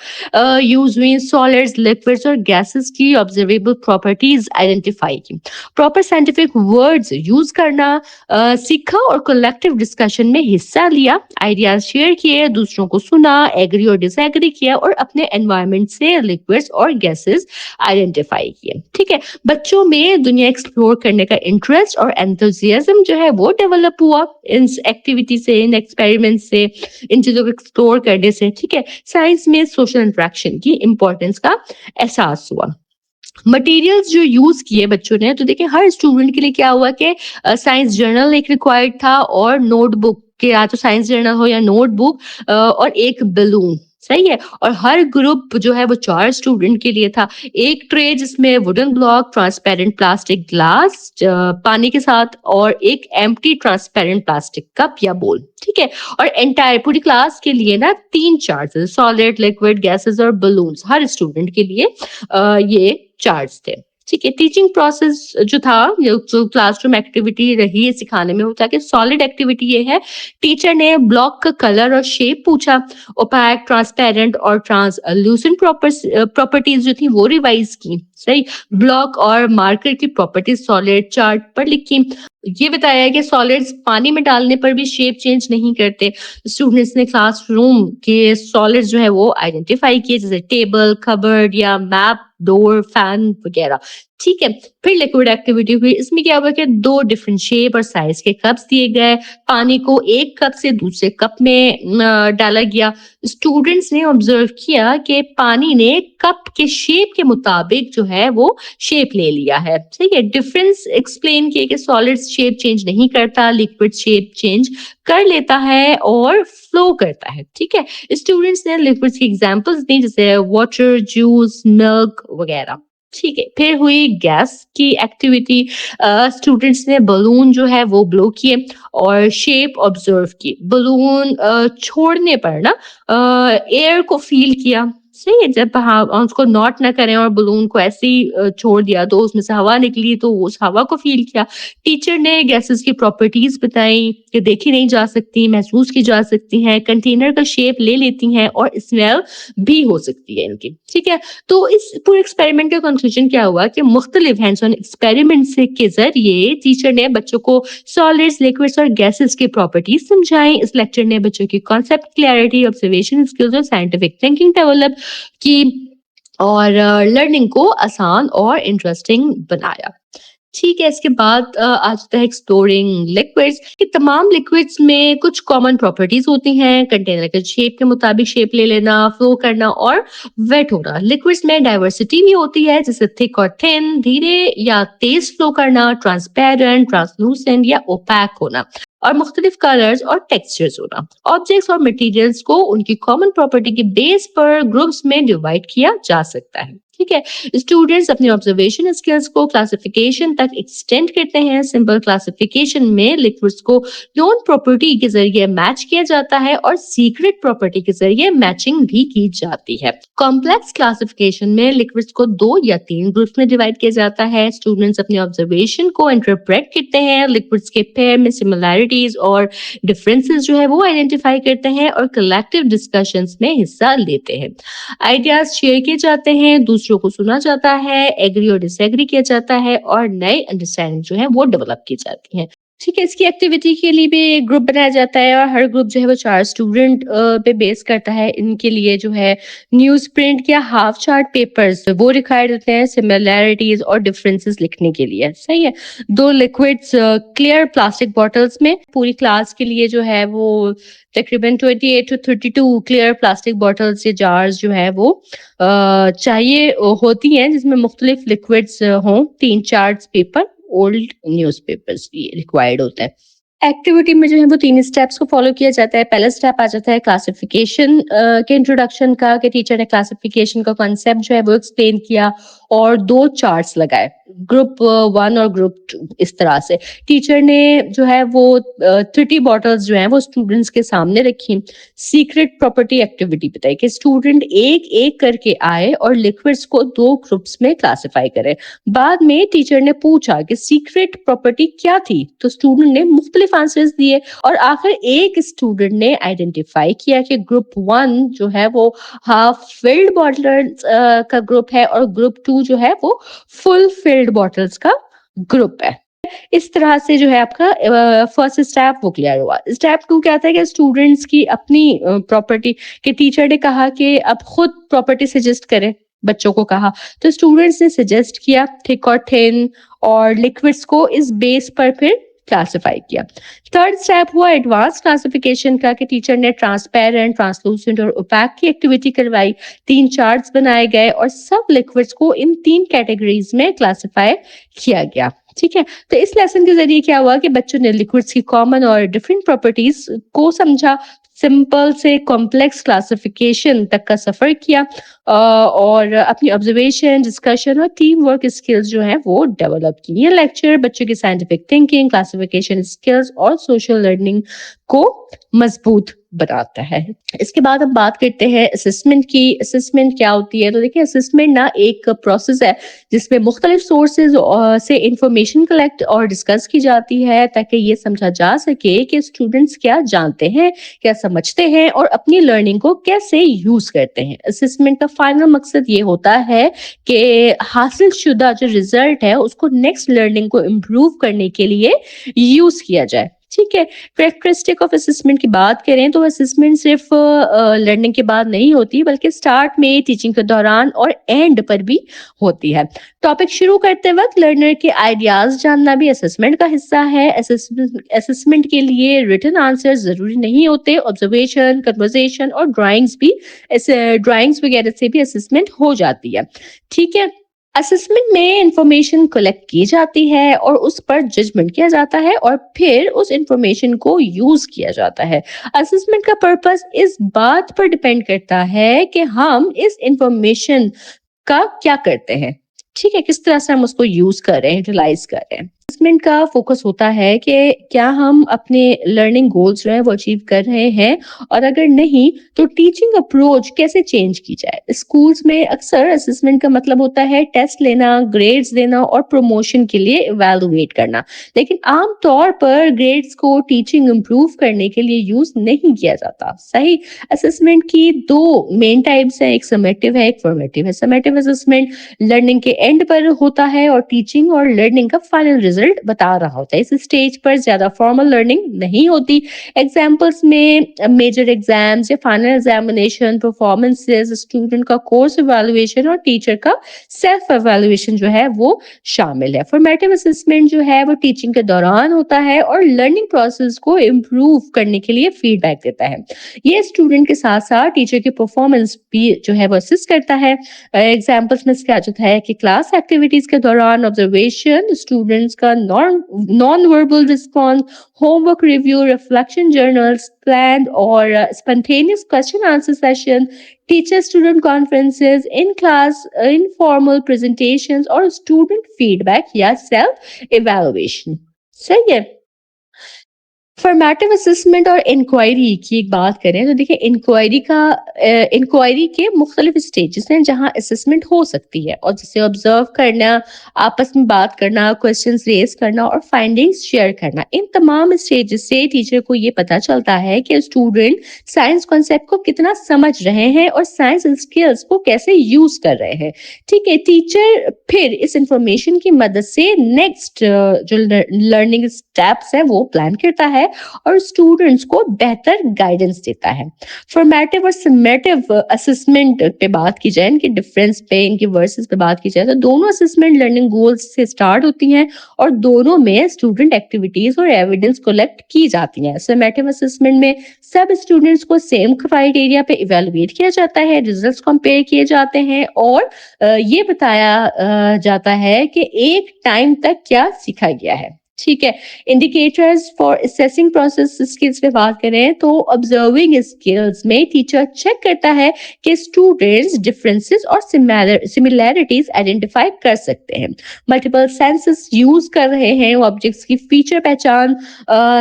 यूज हुई। सॉलिड्स, लिक्विड्स और गैसेस की ऑब्जर्वेबल प्रॉपर्टीज आइडेंटिफाई की। प्रॉपर साइंटिफिक वर्ड्स यूज करना सीखा और कलेक्टिव डिस्कशन में हिस्सा लिया। आइडियाज शेयर किए, दूसरों को सुना, एग्री और डिसएग्री किया और अपने एनवायरनमेंट से लिक्विड्स और गैसेस आइडेंटिफाई किए। ठीक है, बच्चों में दुनिया एक्सप्लोर करने का इंटरेस्ट और एंथुसियाज्म जो है वो डेवलप हुआ इन एक्टिविटी से, इन एक्सपेरिमेंट से, इन चीजों को एक्सप्लोर करने से। ठीक है, साइंस में सोशल इंटरेक्शन की इंपॉर्टेंस का एहसास हुआ। मटेरियल्स जो यूज किए बच्चों ने, तो देखिए हर स्टूडेंट के लिए क्या हुआ कि साइंस जर्नल एक रिक्वायर्ड था और नोटबुक, के या तो साइंस जर्नल हो या नोटबुक, और एक बलून। सही है, और हर ग्रुप जो है वो 4 स्टूडेंट के लिए था। एक ट्रे जिसमें wooden block, transparent plastic glass पानी के साथ और एक एम्प्टी ट्रांसपेरेंट प्लास्टिक कप या बोल। ठीक है, और एंटायर पूरी क्लास के लिए ना 3 चार्ट्स, सॉलिड, लिक्विड, गैसेस और बलून्स, हर स्टूडेंट के लिए ये चार्ट्स थे। ठीक है, टीचिंग प्रोसेस जो था, जो क्लासरूम एक्टिविटी रही है सिखाने में, वो था कि सॉलिड एक्टिविटी ये है, टीचर ने ब्लॉक का कलर और शेप पूछा। ओपैक, ट्रांसपेरेंट और ट्रांसलूसेंट प्रॉपर्टीज जो थी वो रिवाइज की। सही, ब्लॉक और मार्कर की प्रॉपर्टीज सॉलिड चार्ट पर लिखी। ये बताया कि सॉलिड्स पानी में डालने पर भी शेप चेंज नहीं करते। स्टूडेंट्स ने क्लासरूम के सॉलिड्स जो है वो आइडेंटिफाई किए, जैसे टेबल, कबर्ड या मैप, डोर, फैन वगैरह। ठीक है। फिर लिक्विड एक्टिविटी हुई, इसमें क्या हुआ कि 2 डिफरेंट शेप और साइज के कप्स दिए गए, पानी को एक कप से दूसरे कप में डाला गया। स्टूडेंट्स ने ऑब्जर्व किया कि पानी ने कप के शेप के मुताबिक जो है वो शेप ले लिया है। सही है। डिफरेंस एक्सप्लेन किए कि सॉलिड शेप चेंज नहीं करता, लिक्विड शेप चेंज कर लेता है और फ्लो करता है। ठीक है। स्टूडेंट्स ने लिक्विड्स की एग्जांपल्स दी, जैसे वाटर, जूस, मिल्क वगैरह। ठीक है। फिर हुई गैस की एक्टिविटी। स्टूडेंट्स ने बलून जो है वो ब्लो किए और शेप ऑब्जर्व की। बलून छोड़ने पर ना एयर को फील किया। सही है। जब उसको नॉट ना करें और बलून को ऐसे ही छोड़ दिया तो उसमें से हवा निकली, तो उस हवा को फील किया। टीचर ने गैसेस की प्रॉपर्टीज बताई कि देखी नहीं जा सकती, महसूस की जा सकती हैं, कंटेनर का शेप ले लेती हैं और स्मेल भी हो सकती है इनकी। ठीक है। तो इस पूरे एक्सपेरिमेंट का कंक्लूजन क्या हुआ कि मुख्तलिफ हैंड्स ऑन एक्सपेरिमेंट से के जरिए टीचर ने बच्चों को सॉलिड्स, लिक्विड्स और गैसेस की प्रॉपर्टीज समझाई। इस लेक्चर ने बच्चों की कॉन्सेप्ट क्लैरिटी, ऑब्जर्वेशन स्किल्स और साइंटिफिक थिंकिंग डेवलप की और लर्निंग को आसान और इंटरेस्टिंग बनाया। ठीक है। इसके बाद आ जाता है एक्सप्लोरिंग लिक्विड्स। कि तमाम लिक्विड्स में कुछ कॉमन प्रॉपर्टीज होती हैं, कंटेनर के शेप के मुताबिक शेप ले लेना, फ्लो करना और वेट होना। लिक्विड्स में डाइवर्सिटी भी होती है, जैसे थिक और थिन, धीरे या तेज फ्लो करना, ट्रांसपेरेंट, ट्रांसलूसेंट या ओपैक होना और मुख्तलिफ कलर्स और टेक्सचर्स होना। ऑब्जेक्ट्स और मटेरियल्स को उनकी कॉमन प्रॉपर्टी के बेस पर ग्रुप्स में डिवाइड किया जा सकता है। ठीक है। स्टूडेंट्स अपनी ऑब्जर्वेशन स्किल्स को क्लासिफिकेशन तक एक्सटेंड करते हैं। सिंपल क्लासिफिकेशन में लिक्विड्स को नोन प्रॉपर्टी के जरिए मैच किया जाता है और सीक्रेट प्रॉपर्टी के जरिए मैचिंग भी की जाती है। कॉम्प्लेक्स क्लासिफिकेशन में लिक्विड्स को 2 या 3 ग्रुप्स में डिवाइड किया जाता है। स्टूडेंट्स अपनी ऑब्जर्वेशन को इंटरप्रेट करते हैं, लिक्विड्स के पेयर में सिमिलैरिटीज और डिफरेंसेस जो है वो आइडेंटिफाई करते हैं और कलेक्टिव डिस्कशंस में हिस्सा लेते हैं। आइडियाज शेयर किए जाते हैं, दूसरों को सुना जाता है, एग्री और डिसएग्री किया जाता है और नए अंडरस्टैंडिंग जो है वो डेवलप की जाती है। ठीक है। इसकी एक्टिविटी के लिए भी एक ग्रुप बनाया जाता है और हर ग्रुप जो है वो 4 स्टूडेंट पे बेस करता है। इनके लिए जो है न्यूज प्रिंट या हाफ चार्ट पेपर्स वो रिक्वायर्ड होते हैं सिमिलैरिटीज और डिफरेंसेस लिखने के लिए। सही है। 2 लिक्विड्स क्लियर प्लास्टिक बॉटल्स में। पूरी क्लास के लिए जो है वो तकरीबन 28 to 32 क्लियर प्लास्टिक बॉटल्स या जार्स जो है वो चाहिए होती हैं, जिसमें मुख्तलिफ लिक्विड्स हों। 3 चार्ट्स पेपर, ओल्ड न्यूज़पेपर्स ये रिक्वायर्ड होता है। एक्टिविटी में जो है वो 3 स्टेप्स को फॉलो किया जाता है। पहला स्टेप आ जाता है क्लासिफिकेशन के इंट्रोडक्शन का, कि टीचर ने क्लासिफिकेशन का कॉन्सेप्ट जो है वो एक्सप्लेन किया और 2 चार्ट्स लगाए, ग्रुप 1 और ग्रुप 2। इस तरह से टीचर ने जो है वो 30 बॉटल्स जो हैं वो स्टूडेंट्स के सामने रखी। सीक्रेट प्रॉपर्टी एक्टिविटी बताई कि स्टूडेंट एक एक करके आए और लिक्विड्स को 2 ग्रुप्स में क्लासिफाई करें। बाद में टीचर ने पूछा कि सीक्रेट प्रॉपर्टी क्या थी, तो स्टूडेंट ने मुख्तलिफ आंसर्स दिए और आखिर एक स्टूडेंट ने आइडेंटिफाई किया कि ग्रुप 1 जो है वो हाफ फिल्ड बॉटल्स का ग्रुप है और ग्रुप 2 जो है वो फुल फिल्ड बॉटल्स का ग्रुप है। इस तरह से जो है आपका फर्स्ट स्टेप वो क्लियर हुआ। स्टेप 2 क्या था कि स्टूडेंट्स की अपनी प्रॉपर्टी के टीचर ने कहा कि अब खुद प्रॉपर्टी सजेस्ट करें, बच्चों को कहा। तो स्टूडेंट्स ने सजेस्ट किया थिक और थिन और लिक्विड्स को इस बेस पर फिर क्लासिफाई किया। थर्ड स्टेप हुआ एडवांस क्लासिफिकेशन का, कि टीचर ने ट्रांसपेरेंट, ट्रांसलूसेंट और ओपैक की एक्टिविटी करवाई। 3 चार्ट्स बनाए गए और सब लिक्विड्स को इन 3 कैटेगरीज में क्लासिफाई किया गया। ठीक है। तो इस लेसन के जरिए क्या हुआ कि बच्चों ने लिक्विड्स की कॉमन और डिफरेंट प्रॉपर्टीज को समझा, सिंपल से कॉम्प्लेक्स क्लासिफिकेशन तक का सफर किया और अपनी ऑब्जर्वेशन, डिस्कशन और टीम वर्क स्किल्स जो है वो डेवलप की। ये लेक्चर बच्चों की साइंटिफिक थिंकिंग, क्लासिफिकेशन स्किल्स और सोशल लर्निंग को मजबूत बनाता है। इसके बाद हम बात करते हैं असेसमेंट की। असेसमेंट क्या होती है? तो देखिए, असेसमेंट ना एक प्रोसेस है जिसमें मुख्तलिफ सोर्सेज से इंफॉर्मेशन कलेक्ट और डिस्कस की जाती है ताकि ये समझा जा सके कि स्टूडेंट्स क्या जानते हैं, क्या समझते हैं और अपनी लर्निंग को कैसे यूज करते हैं। असेसमेंट का फाइनल मकसद ये होता है कि हासिल शुदा जो रिजल्ट है उसको नेक्स्ट लर्निंग को इम्प्रूव करने के लिए यूज किया जाए। ठीक है। कैरेक्टरिस्टिक ऑफ असेसमेंट की बात करें तो असेसमेंट सिर्फ लर्निंग के बाद नहीं होती, बल्कि स्टार्ट में, टीचिंग के दौरान और एंड पर भी होती है। टॉपिक शुरू करते वक्त लर्नर के आइडियाज जानना भी असेसमेंट का हिस्सा है। असेसमेंट के लिए रिटन आंसर जरूरी नहीं होते, ऑब्जर्वेशन, कन्वर्सेशन और ड्राइंग्स वगैरह से भी असेसमेंट हो जाती है। ठीक है। असेसमेंट में इंफॉर्मेशन कलेक्ट की जाती है और उस पर जजमेंट किया जाता है और फिर उस इंफॉर्मेशन को यूज किया जाता है। असेसमेंट का पर्पस इस बात पर डिपेंड करता है कि हम इस इंफॉर्मेशन का क्या करते हैं। ठीक है, किस तरह से हम उसको यूज कर रहे हैं, यूटिलाइज कर रहे हैं। असेसमेंट का फोकस होता है कि क्या हम अपने लर्निंग गोल्स जो है वो अचीव कर रहे हैं, और अगर नहीं तो टीचिंग अप्रोच कैसे चेंज की जाए। स्कूल्स में अक्सर असेसमेंट का मतलब होता है टेस्ट लेना, ग्रेड्स देना और प्रमोशन के लिए इवैल्यूएट करना, लेकिन आमतौर पर ग्रेड्स को टीचिंग इम्प्रूव करने के लिए यूज नहीं किया जाता। सही। असेसमेंट की दो मेन टाइप्स है, एक समेटिव है, एक फॉर्मेटिव है। समेटिव असेसमेंट लर्निंग के एंड पर होता है और टीचिंग और लर्निंग का फाइनल रिजल्ट बता रहा होता है। इस स्टेज पर ज्यादा फॉर्मल लर्निंग नहीं होती। एग्जाम्पल्स में मेजर एग्जाम्स या फाइनल एग्जामिनेशन, परफॉर्मेंसेस, स्टूडेंट का कोर्स इवैल्यूएशन और टीचर का सेल्फ इवैल्यूएशन जो है वो शामिल है। फॉर्मेटिव असेसमेंट जो है वो टीचिंग के दौरान होता है और लर्निंग प्रोसेस को इम्प्रूव करने के लिए फीडबैक देता है। ये स्टूडेंट के साथ साथ टीचर की परफॉर्मेंस भी जो है वो असिस्ट करता है। एग्जाम्पल्स में इसका जाता है कि क्लास एक्टिविटीज के दौरान ऑब्जर्वेशन, स्टूडेंट्स का non verbal response, homework review, reflection journals, plan और spontaneous question answer session, teacher student conferences, in class informal presentations और स्टूडेंट फीडबैक या सेल्फ इवैल्यूएशन। सही है। फॉर्मेटिव असेसमेंट और इंक्वायरी की एक बात करें तो देखिए, इंक्वायरी के मुख्तलिफ स्टेजेस हैं जहां असेसमेंट हो सकती है, और जैसे ऑब्जर्व करना, आपस में बात करना, क्वेश्चंस रेज करना और फाइंडिंग्स शेयर करना। इन तमाम स्टेजेस से टीचर को ये पता चलता है कि स्टूडेंट साइंस कॉन्सेप्ट को कितना समझ रहे हैं और साइंस स्किल्स को कैसे यूज कर रहे हैं। ठीक है। टीचर फिर इस इंफॉर्मेशन की मदद से नेक्स्ट जो लर्निंग स्टेप्स है वो प्लान करता है और स्टूडेंट्स को बेहतर गाइडेंस देता है। फॉर्मेटिव और समेटिव असेसमेंट पे बात की जाए, इनके डिफरेंस पे, इनके वर्सेस पे बात की जाए तो दोनों असेसमेंट लर्निंग गोल्स से स्टार्ट होती हैं और दोनों में स्टूडेंट एक्टिविटीज और एविडेंस कलेक्ट की जाती हैं। समेटिव असेसमेंट में सब स्टूडेंट्स को सेम क्राइटेरिया पे इवेलुएट किया जाता है, रिजल्ट्स कंपेयर किए जाते हैं और ये बताया जाता है कि एक टाइम तक क्या सीखा गया है। ठीक है। Indicators for assessing process skills पे बात करें तो ऑब्जर्विंग स्किल्स में टीचर चेक करता है कि स्टूडेंट्स डिफरेंसेस और सिमिलैरिटीज आइडेंटिफाई कर सकते हैं, मल्टीपल सेंसेस यूज कर रहे हैं, ऑब्जेक्ट्स की फीचर पहचान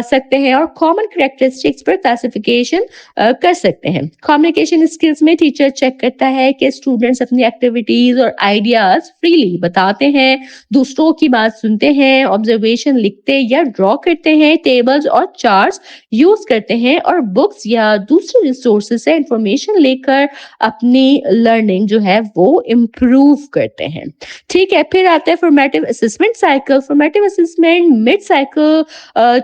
सकते हैं और कॉमन कैरेक्टरिस्टिक्स पर क्लासिफिकेशन कर सकते हैं। कम्युनिकेशन स्किल्स में टीचर चेक करता है कि स्टूडेंट्स अपनी एक्टिविटीज और आइडियाज फ्रीली बताते हैं, दूसरों की बात सुनते हैं, ऑब्जर्वेशन लिखते या ड्रॉ करते हैं, टेबल्स और चार्ट्स यूज करते हैं और बुक्स या दूसरे रिसोर्सेज से इंफॉर्मेशन लेकर अपनी लर्निंग जो है वो इम्प्रूव करते हैं। ठीक है। फिर आता है formative assessment cycle. Formative assessment mid cycle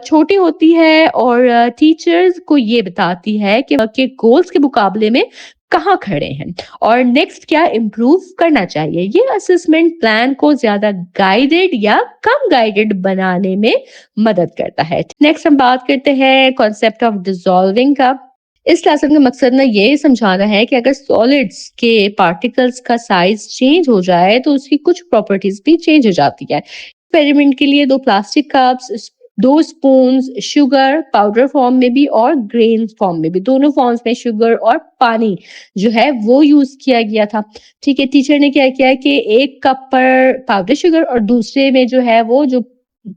छोटी होती है और टीचर्स को ये बताती है कि गोल्स के मुकाबले में कहाँ खड़े हैं और नेक्स्ट क्या इम्प्रूव करना चाहिए। ये असेसमेंट प्लान को ज्यादा गाइडेड या कम गाइडेड बनाने में मदद करता है। नेक्स्ट हम बात करते हैं कॉन्सेप्ट ऑफ डिसॉल्विंग का। इस लेसन का मकसद ना ये समझाना है कि अगर सॉलिड्स के पार्टिकल्स का साइज चेंज हो जाए तो उसकी कुछ प्रॉपर्टीज भी चेंज हो जाती है। एक्सपेरिमेंट के लिए 2 plastic cups, 2 spoon, sugar powder form में भी और ग्रेन फॉर्म में भी, दोनों फॉर्म्स में शुगर और पानी जो है वो यूज किया गया था। ठीक है। टीचर ने क्या किया कि एक कप पर पाउडर शुगर और दूसरे में जो है वो जो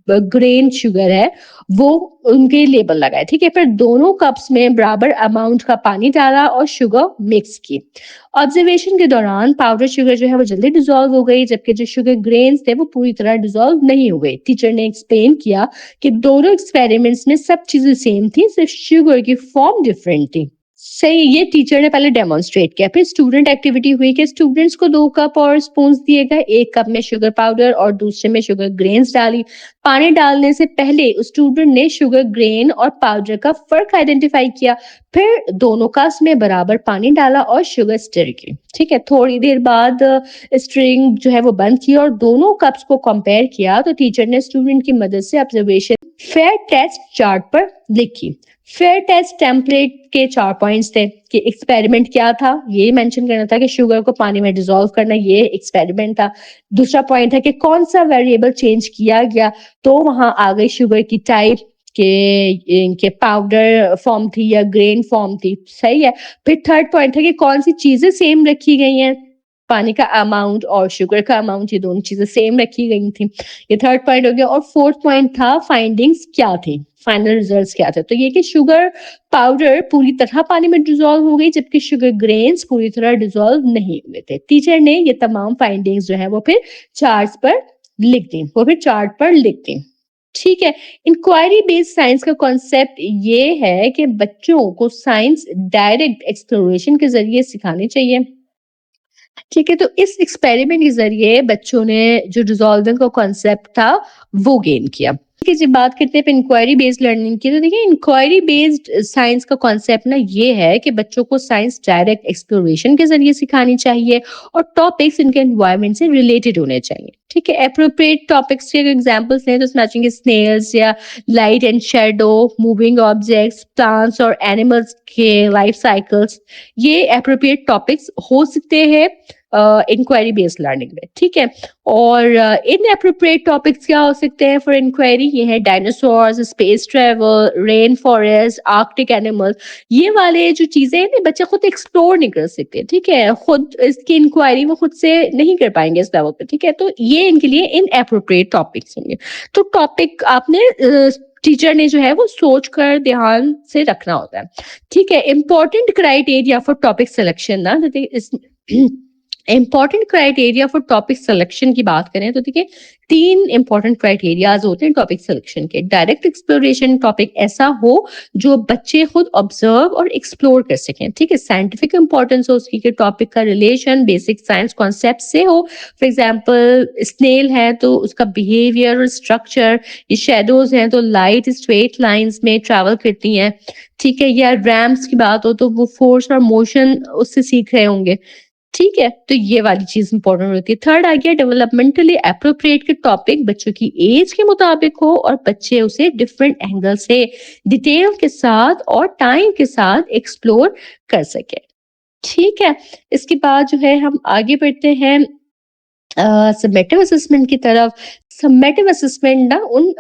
ग्रेन शुगर है वो उनके लेबल लगाए। ठीक है। फिर दोनों कप्स में बराबर अमाउंट का पानी डाला और शुगर मिक्स की। ऑब्जर्वेशन के दौरान पाउडर शुगर जो है वो जल्दी डिसॉल्व हो गई, जबकि जो शुगर ग्रेन्स थे वो पूरी तरह डिसॉल्व नहीं हो गई। टीचर ने एक्सप्लेन किया कि दोनों एक्सपेरिमेंट्स में सब चीजें सेम थी, सिर्फ शुगर की फॉर्म डिफरेंट थी। सही, ये टीचर ने पहले डेमोन्स्ट्रेट किया, फिर स्टूडेंट एक्टिविटी हुई कि स्टूडेंट्स को 2 कप और स्पून्स दिए गए, 1 कप में शुगर पाउडर और दूसरे में शुगर ग्रेन्स डाली। पानी डालने से पहले उस स्टूडेंट ने शुगर ग्रेन और पाउडर का फ़र्क आइडेंटिफ़ाई किया, फिर दोनों कप्स में बराबर पानी डाला और शुगर स्टिर की, ठीक है? थोड़ी देर बाद स्टिरिंग जो है वो बंद की और दोनों कप्स को कंपेयर किया, तो टीचर ने स्टूडेंट की मदद से ऑब्जर्वेशन फेयर टेस्ट चार्ट पर लिखी। फेयर टेस्ट टेम्पलेट के 4 पॉइंट्स थे कि एक्सपेरिमेंट क्या था, ये मेंशन करना था कि शुगर को पानी में डिसॉल्व करना, ये एक्सपेरिमेंट था। दूसरा पॉइंट है कि कौन सा वेरिएबल चेंज किया गया, तो वहां आ गई शुगर की टाइप के इनके पाउडर फॉर्म थी या ग्रेन फॉर्म थी, सही है। फिर थर्ड पॉइंट है कि कौन सी चीजें सेम रखी गई हैं, पानी का अमाउंट और शुगर का अमाउंट, ये दोनों चीजें सेम रखी गई थी। ये थर्ड पॉइंट हो गया। और फोर्थ पॉइंट था फाइंडिंग्स क्या थी, फाइनल रिजल्ट्स क्या थे। तो ये कि शुगर पाउडर पूरी तरह पानी में डिसॉल्व हो गई, जबकि शुगर ग्रेन्स पूरी तरह डिसॉल्व नहीं हुए थे। टीचर ने ये तमाम फाइंडिंग्स जो है वो फिर चार्ट पर लिख दी। ठीक है। इंक्वायरी बेस्ड साइंस का कॉन्सेप्ट ये है कि बच्चों को साइंस डायरेक्ट एक्सप्लोरेशन के जरिए सिखानी चाहिए। ठीक है, तो इस एक्सपेरिमेंट के ज़रिए बच्चों ने जो रिज़ॉल्विंग का कॉन्सेप्ट था, वो गेन किया। ठीक है, जब बात करते हैं इंक्वायरी बेस्ड लर्निंग की, तो देखिए इंक्वायरी बेस्ड साइंस का कॉन्सेप्ट ना ये है कि बच्चों को साइंस डायरेक्ट एक्सप्लोरेशन के ज़रिए सिखानी चाहिए और टॉपिक्स इनके एनवायरनमेंट से रिलेटेड होने चाहिए। ठीक है, एप्रोप्रिएट टॉपिक्स के एग्जांपल्स लें तो समझेंगे स्नेल्स या light and shadow, moving objects, plants और एनिमल्स के लाइफ साइकिल्स, ये एप्रोप्रिएट टॉपिक्स हो सकते हैं इंक्वायरी बेस्ड लर्निंग में। ठीक है, और इन एप्रोप्रिएट टॉपिक्स क्या हो सकते हैं फॉर इंक्वायरी, ये है dinosaurs, space travel, rain forest, Arctic animal. ये वाले जो चीजें हैं ना, बच्चे खुद एक्सप्लोर नहीं कर सकते। ठीक है, खुद इसकी इंक्वायरी वो खुद से नहीं कर पाएंगे इस लेवल पे। ठीक है, तो ये इनके लिए इन एप्रोप्रिएट टॉपिक्स होंगे। तो टॉपिक आपने टीचर ने जो है वो सोच कर ध्यान से रखना होता है। ठीक है, important criteria for topic selection ना, इस important criteria for topic selection की बात करें तो देखिए 3 इंपॉर्टेंट क्राइटेरियाज होते हैं टॉपिक सिलेक्शन के। डायरेक्ट एक्सप्लोरेशन, टॉपिक ऐसा हो जो बच्चे खुद ऑब्जर्व और एक्सप्लोर कर सकें। ठीक है, साइंटिफिक इंपॉर्टेंस हो उसकी कि टॉपिक का रिलेशन बेसिक साइंस कॉन्सेप्ट से हो। फॉर एग्जांपल स्नेल है तो उसका बिहेवियर और स्ट्रक्चर, ये शेडोज हैं तो लाइट स्ट्रेट लाइंस में ट्रैवल करती हैं। ठीक है, या रैम्स की बात हो तो वो फोर्स और मोशन उससे सीख रहे होंगे। ठीक है, तो ये वाली चीज इंपॉर्टेंट होती है। थर्ड आ गया डेवलपमेंटली एप्रोप्रिएट के टॉपिक बच्चों की एज के मुताबिक हो और बच्चे उसे डिफरेंट एंगल से डिटेल के साथ और टाइम के साथ एक्सप्लोर कर सके। ठीक है, इसके बाद जो है हम आगे बढ़ते हैं समेटिव असेसमेंट की तरफ। समेटिव असेसमेंट ना उन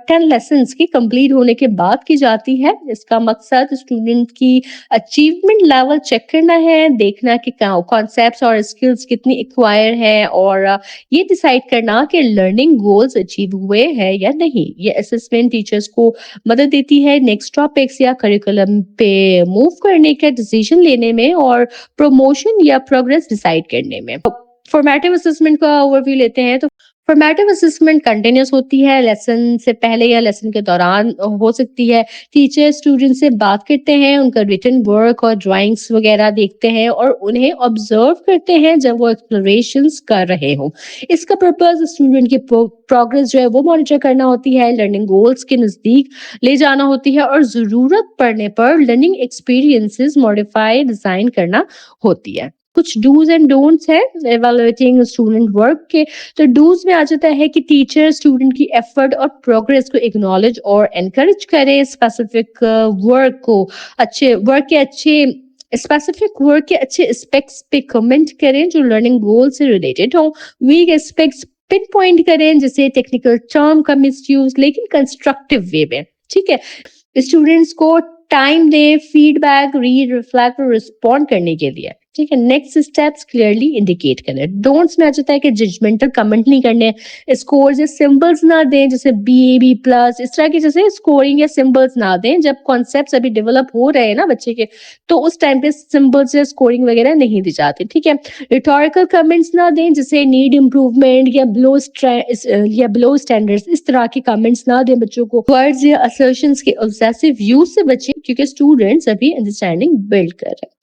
10 लेसन्स की कंप्लीट होने के बाद की जाती है। इसका मकसद स्टूडेंट की अचीवमेंट लेवल चेक करना है, देखना कि कॉन्सेप्ट्स और स्किल्स कितनी एक्वायर है और ये डिसाइड करना कि लर्निंग गोल्स अचीव हुए हैं या नहीं। ये असेसमेंट टीचर्स को मदद देती है नेक्स्ट टॉपिक्स या करिकुलम पे मूव करने का डिसीजन लेने में और प्रमोशन या प्रोग्रेस डिसाइड करने में। फॉर्मेटिव असेसमेंट का ओवरव्यू लेते हैं तो फॉर्मेटिव असेसमेंट कंटिन्यूस होती है, लेसन से पहले या लेसन के दौरान हो सकती है। टीचर स्टूडेंट से बात करते हैं, उनका रिटन वर्क और ड्राइंग्स वगैरह देखते हैं और उन्हें ऑब्जर्व करते हैं जब वो एक्सप्लोरेशंस कर रहे हों। इसका पर्पस स्टूडेंट की प्रोग्रेस जो है वो मॉनिटर करना होती है, लर्निंग गोल्स के नजदीक ले जाना होती है और जरूरत पड़ने पर लर्निंग एक्सपीरियंसेस मॉडिफाई डिजाइन करना होती है। कुछ डूज एंड डोंट्स है एवेलुएटिंग स्टूडेंट वर्क के। तो डूज में आ जाता है कि टीचर स्टूडेंट की एफर्ट और प्रोग्रेस को एक्नॉलेज और एनकरेज करे, स्पेसिफिक वर्क के अच्छे एस्पेक्ट्स पे कमेंट करें जो लर्निंग गोल से रिलेटेड हो। वीक एस्पेक्ट्स पिन पॉइंट करें, जैसे टेक्निकल टर्म का मिसयूज लेकिन कंस्ट्रक्टिव वे में। ठीक है, स्टूडेंट्स को टाइम दें फीडबैक, रीड, रिफ्लेक्ट और रिस्पॉन्ड करने के लिए। ठीक है, नेक्स्ट स्टेप्स क्लियरली इंडिकेट करें। डोंट्स में आ जाता है कि जजमेंटल कमेंट नहीं करने, स्कोर्स या सिंबल्स ना दें, जैसे बी प्लस, इस तरह की जैसे स्कोरिंग या सिंबल्स ना दें। जब कॉन्सेप्ट्स अभी डेवलप हो रहे हैं ना बच्चे के, तो उस टाइम पे सिंबल्स या स्कोरिंग वगैरह नहीं दी जाती। ठीक है, रिटोरिकल कमेंट्स ना दें, जैसे नीड इम्प्रूवमेंट या बिलो स्टैंडर्ड्स, इस तरह के कमेंट्स ना दें बच्चों को। वर्ड्स या असर्शंस के ऑब्सेसिव यूज से बचें, क्योंकि स्टूडेंट्स अभी अंडरस्टैंडिंग बिल्ड कर रहे हैं।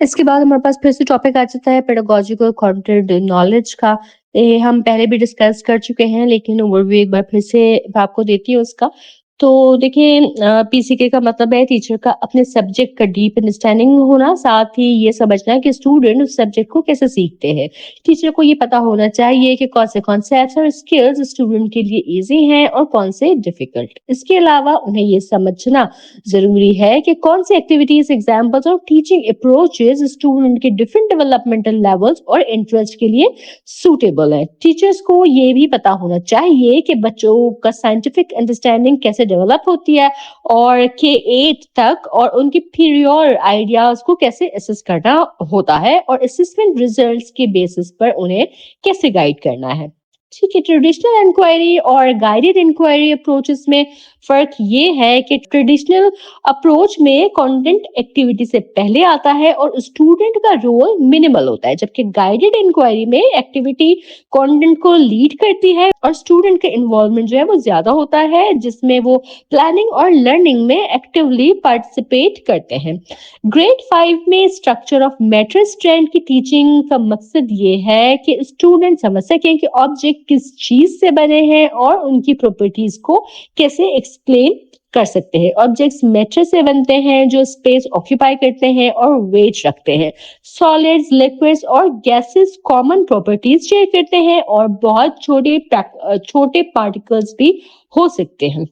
इसके बाद हमारे पास फिर से टॉपिक आ जाता है पेडागोजिकल कंटेंट नॉलेज का। ये हम पहले भी डिस्कस कर चुके हैं, लेकिन ओवरव्यू एक बार फिर से मैं आपको देती हूँ उसका। तो देखिए, पीसीके का मतलब है टीचर का अपने सब्जेक्ट का डीप अंडरस्टैंडिंग होना, साथ ही ये समझना कि स्टूडेंट उस सब्जेक्ट को कैसे सीखते हैं। टीचर को ये पता होना चाहिए कि कौन से कॉन्सेप्ट्स और स्किल्स स्टूडेंट के लिए इजी हैं और कौन से डिफिकल्ट। इसके अलावा उन्हें ये समझना जरूरी है कि कौन सी एक्टिविटीज, एग्जाम्पल्स और टीचिंग अप्रोचेस स्टूडेंट के डिफरेंट डेवलपमेंटल लेवल्स और इंटरेस्ट के लिए सूटेबल है। टीचर्स को ये भी पता होना चाहिए कि बच्चों का साइंटिफिक अंडरस्टैंडिंग कैसे डेवलप होती है और के 8 तक, और उनकी प्रियोर आइडियाज को कैसे असेस करना होता है और असेसमेंट रिजल्ट्स के बेसिस पर उन्हें कैसे गाइड करना है। ठीक है, ट्रेडिशनल इंक्वायरी और गाइडेड इंक्वायरी अप्रोचेस में फर्क ये है कि ट्रेडिशनल अप्रोच में कंटेंट एक्टिविटी से पहले आता है और स्टूडेंट का रोल मिनिमल होता है, जबकि गाइडेड इंक्वायरी में एक्टिविटी कंटेंट को लीड करती है और स्टूडेंट का इन्वॉल्वमेंट जो है वो ज्यादा होता है, जिसमें वो प्लानिंग और लर्निंग में एक्टिवली पार्टिसिपेट करते हैं। ग्रेड 5 में स्ट्रक्चर ऑफ मैटर स्ट्रेंड की टीचिंग का मकसद ये है कि स्टूडेंट समझ सकें कि ऑब्जेक्ट किस चीज से बने हैं और उनकी प्रॉपर्टीज को कैसे एक्सप्लेन कर सकते हैं। ऑब्जेक्ट्स मैटर से बनते हैं जो स्पेस ऑक्यूपाई करते हैं और वेट रखते हैं। सॉलिड्स, लिक्विड्स और गैसेस कॉमन प्रॉपर्टीज शेयर करते हैं और बहुत छोटे पार्टिकल्स भी हो सकते हैं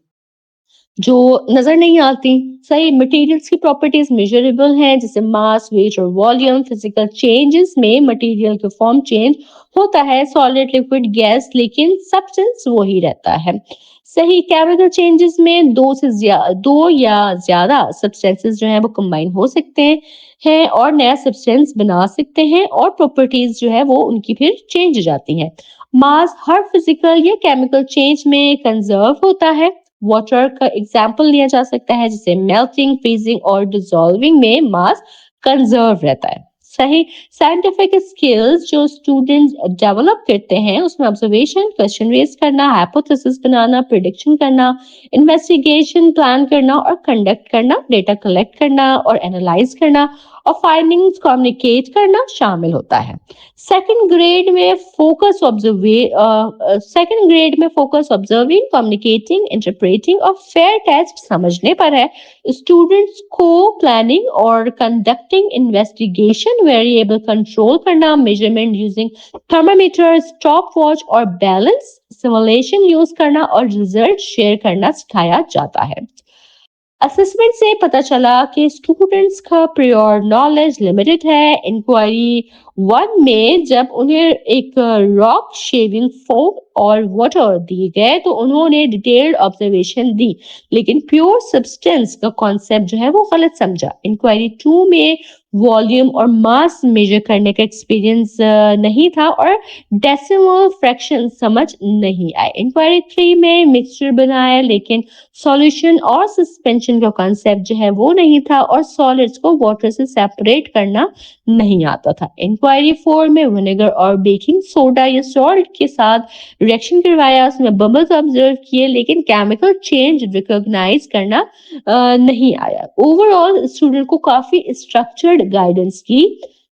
जो नजर नहीं आती। सही, मटेरियल्स की प्रॉपर्टीज मेजरेबल हैं, जैसे मास, वेट और वॉल्यूम। फिजिकल चेंजेस में मटेरियल का फॉर्म चेंज होता है, सॉलिड, लिक्विड, गैस, लेकिन सब्सटेंस वही रहता है। सही, केमिकल चेंजेस में दो या ज्यादा सब्सटेंसेस जो है वो कंबाइन हो सकते हैं और नया सब्सटेंस बना सकते हैं और प्रॉपर्टीज जो है वो उनकी फिर चेंज हो जाती हैं। मास हर फिजिकल या केमिकल चेंज में कंजर्व होता है। वाटर का एग्जाम्पल लिया जा सकता है, जैसे मेल्टिंग, फ्रीजिंग और डिसॉल्विंग में मास कंजर्व रहता है। सही, साइंटिफिक स्किल्स जो स्टूडेंट डेवलप करते हैं उसमें ऑब्जर्वेशन, क्वेश्चन रेज करना, हाइपोथेसिस बनाना, प्रिडिक्शन करना, इन्वेस्टिगेशन प्लान करना और कंडक्ट करना, डेटा कलेक्ट करना और एनालाइज करना और फाइंडिंग्स कम्युनिकेट करना शामिल होता है। सेकंड ग्रेड में फोकस ऑब्जर्विंग, कम्युनिकेटिंग, इंटरप्रेटिंग और फेयर टेस्ट समझने पर है। स्टूडेंट्स को प्लानिंग और कंडक्टिंग इन्वेस्टिगेशन, वेरिएबल कंट्रोल करना, measurement using thermometer, stop watch और बैलेंस, सिमुलेशन यूज करना और रिजल्ट शेयर करना सिखाया जाता है। असेसमेंट से पता चला कि स्टूडेंट्स का प्रियोर नॉलेज लिमिटेड है। इंक्वायरी 1 में जब उन्हें एक रॉक शेविंग फोम और वाटर दिए गए तो उन्होंने डिटेल्ड ऑब्जर्वेशन दी, लेकिन प्योर सब्सटेंस का कॉन्सेप्ट जो है वो गलत समझा। इंक्वायरी 2 में वॉल्यूम और मास मेजर करने का एक्सपीरियंस नहीं था और डेसिमल फ्रैक्शन समझ नहीं आए। इंक्वायरी 3 में मिक्सचर बनाया, लेकिन सॉल्यूशन और सस्पेंशन का कॉन्सेप्ट जो है वो नहीं था और सॉलिड्स को वाटर से सेपरेट करना नहीं आता था। इंक्वायरी 4 में विनेगर और बेकिंग सोडा या सॉल्ट के साथ रिएक्शन करवाया, उसमें बबल्स ऑब्जर्व किए, लेकिन केमिकल चेंज रिकॉग्नाइज करना नहीं आया। ओवरऑल स्टूडेंट को काफी स्ट्रक्चर्ड गाइडेंस की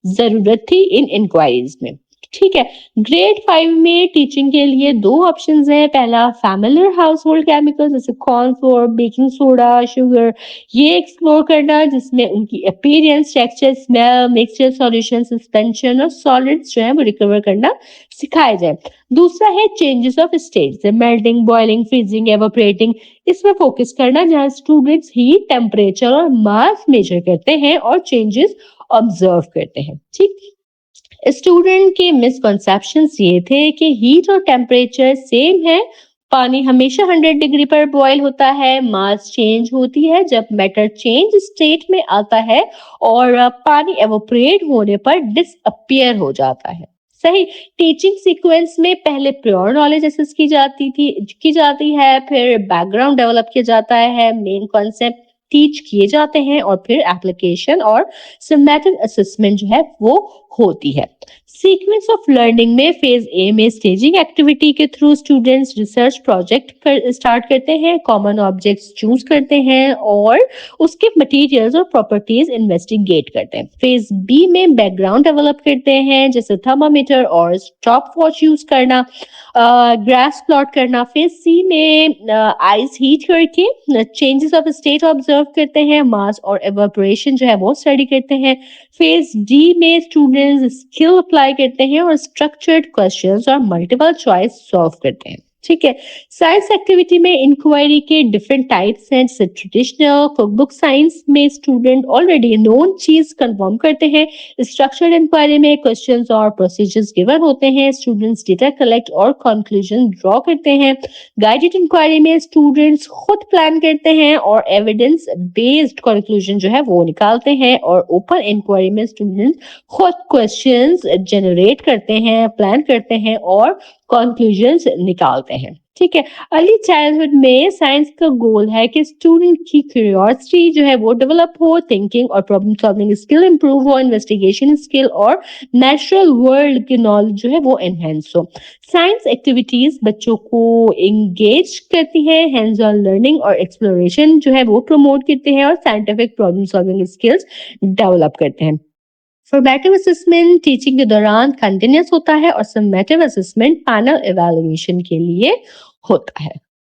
जरूरत थी इन इंक्वायरीज में। ठीक है, ग्रेड 5 में टीचिंग के लिए 2 ऑप्शंस हैं। पहला, फैमिलियर हाउसहोल्ड केमिकल्स जैसे कॉर्नफ्लोर, बेकिंग सोडा, शुगर, ये एक्सप्लोर करना, जिसमें उनकी appearance, texture, smell, mixture, solution, suspension और सॉलिड्स जो है वो रिकवर करना सिखाया जाए। दूसरा है चेंजेस ऑफ स्टेट, जैसे मेल्टिंग, बॉइलिंग, फ्रीजिंग, एवापोरेटिंग, इसमें फोकस करना, जहां स्टूडेंट्स हीट, टेम्परेचर और मास मेजर करते हैं और चेंजेस ऑब्जर्व करते हैं। ठीक, स्टूडेंट के मिसकंसेप्शंस ये थे कि हीट और टेम्परेचर सेम है पानी हमेशा 100 डिग्री पर बॉयल होता है, मास चेंज होती है जब मैटर चेंज स्टेट में आता है और पानी एवोपरेट होने पर डिसअपियर हो जाता है। सही। टीचिंग सीक्वेंस में पहले प्योर नॉलेज असेस की जाती है, फिर बैकग्राउंड डेवलप किया जाता है, मेन कॉन्सेप्ट टीच किए जाते हैं और फिर एप्लीकेशन और सिमेटिक असेसमेंट जो है वो होती है। सीक्वेंस ऑफ लर्निंग में फेज ए में स्टेजिंग एक्टिविटी के through students research project start करते हैं, कॉमन ऑब्जेक्ट्स चूज करते हैं और उसके मटेरियल्स और प्रॉपर्टीज इन्वेस्टिगेट करते हैं। फेज बी में बैकग्राउंड डेवलप करते हैं, जैसे थर्मामीटर और स्टॉप वॉच यूज करना, ग्राफ प्लॉट करना। फेज सी में आइस हीट करके चेंजेस ऑफ स्टेट ऑब्जर्व करते हैं, मास और एवापोरेशन जो है वो स्टडी करते हैं। फेज डी में स्टूडेंट्स स्किल अप्लाई करते हैं और स्ट्रक्चर्ड क्वेश्चंस और मल्टीपल चॉइस सॉल्व करते हैं। ठीक है। साइंस एक्टिविटी में इंक्वायरी के डिफरेंट टाइप्स हैं, जैसे ट्रेडिशनल कुकबुक साइंस में स्टूडेंट ऑलरेडी नोन चीज कंफर्म करते हैं, स्ट्रक्चर्ड इंक्वायरी में क्वेश्चंस और प्रोसीजर्स गिवन होते हैं, स्टूडेंट्स डेटा कलेक्ट और कंक्लूजन ड्रॉ करते हैं। गाइडेड इंक्वायरी में स्टूडेंट्स खुद प्लान करते हैं और एविडेंस बेस्ड कंक्लूजन जो है वो निकालते हैं, और ओपन इंक्वायरी में स्टूडेंट्स खुद क्वेश्चंस जनरेट करते हैं, प्लान करते हैं और कंक्लूजन्स निकालते हैं। ठीक है। अर्ली चाइल्डहुड में साइंस का गोल है कि स्टूडेंट की क्यूरियोसिटी जो है वो डेवलप हो, थिंकिंग और प्रॉब्लम सॉल्विंग स्किल इंप्रूव हो, इन्वेस्टिगेशन स्किल और नेचुरल वर्ल्ड की नॉलेज जो है वो एनहेंस हो। साइंस एक्टिविटीज बच्चों को एंगेज करती है, हैंड्स ऑन लर्निंग और एक्सप्लोरेशन जो है वो प्रमोट करते हैं और scientific problem solving skills develop करते हैं। फॉर्मेटिव असेसमेंट टीचिंग के दौरान कंटिन्यूस होता है और समेटिव असेसमेंट पैनल इवैल्यूएशन के लिए होता है।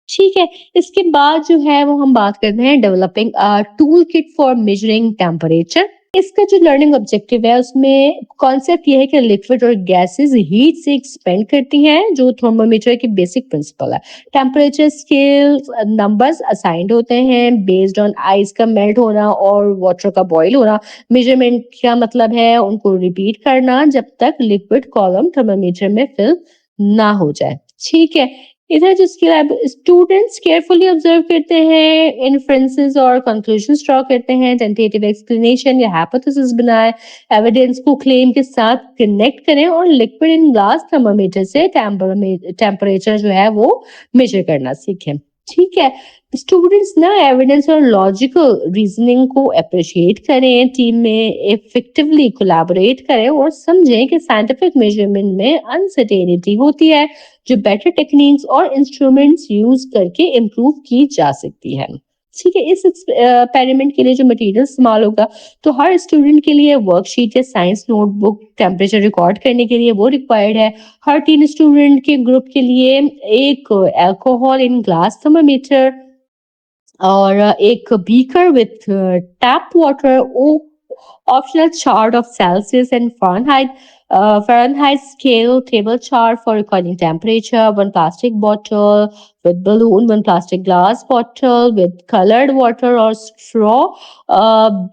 ठीक है। इसके बाद जो है वो हम बात करते हैं developing a tool kit for measuring temperature. इसका जो लर्निंग ऑब्जेक्टिव है उसमें कॉन्सेप्ट ये है कि लिक्विड और गैसेस हीट से एक्सपेंड करती हैं, जो थर्मोमीटर की बेसिक प्रिंसिपल है। टेम्परेचर स्केल्स नंबर्स असाइंड होते हैं बेस्ड ऑन आइस का मेल्ट होना और वाटर का बॉईल होना। मेजरमेंट का मतलब है उनको रिपीट करना जब तक लिक्विड कॉलम थर्मोमीटर में फिल ना हो जाए। ठीक है। इधर जिसके स्टूडेंट्स केयरफुली ऑब्जर्व करते हैं, इन्फ्रेंसेस और कंक्लूजन्स ड्रॉ करते हैं, टेंटेटिव एक्सप्लेनेशन या हाइपोथेसिस बनाए, एविडेंस को क्लेम के साथ कनेक्ट करें और लिक्विड इन ग्लास थर्मामीटर से टेम्परेचर जो है वो मेजर करना सीखें। ठीक है। स्टूडेंट्स ना एविडेंस और लॉजिकल रीजनिंग को अप्रिशिएट करें, टीम में इफेक्टिवली कोलैबोरेट करें और समझें कि साइंटिफिक मेजरमेंट में अनसर्टेनिटी होती है जो बेटर टेक्निक्स और इंस्ट्रूमेंट्स यूज करके इम्प्रूव की जा सकती है। ठीक है। इस एक्सपेरिमेंट के लिए जो मटेरियल इस्तेमाल होगा, तो हर स्टूडेंट के लिए वर्कशीट या साइंस नोटबुक टेम्परेचर रिकॉर्ड करने के लिए वो रिक्वायर्ड है। हर 3 स्टूडेंट के ग्रुप के लिए एक अल्कोहल इन ग्लास थर्मामीटर और एक beaker with tap water, optional chart of Celsius and Fahrenheit scale, table chart for recording temperature, one plastic bottle with balloon, one plastic glass bottle with colored water or straw,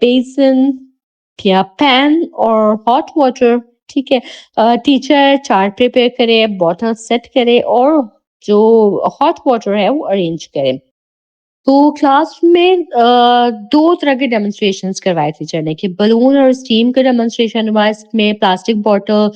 basin या pan और hot water. ठीक है। Teacher chart prepare करे, bottle set करे और जो hot water है वो अरेंज करे। तो क्लास में 2 तरह के डेमोन्स्ट्रेशंस करवाए टीचर ने, कि बलून और स्टीम का डेमोन्स्ट्रेशन हुआ। इसमें प्लास्टिक बॉटल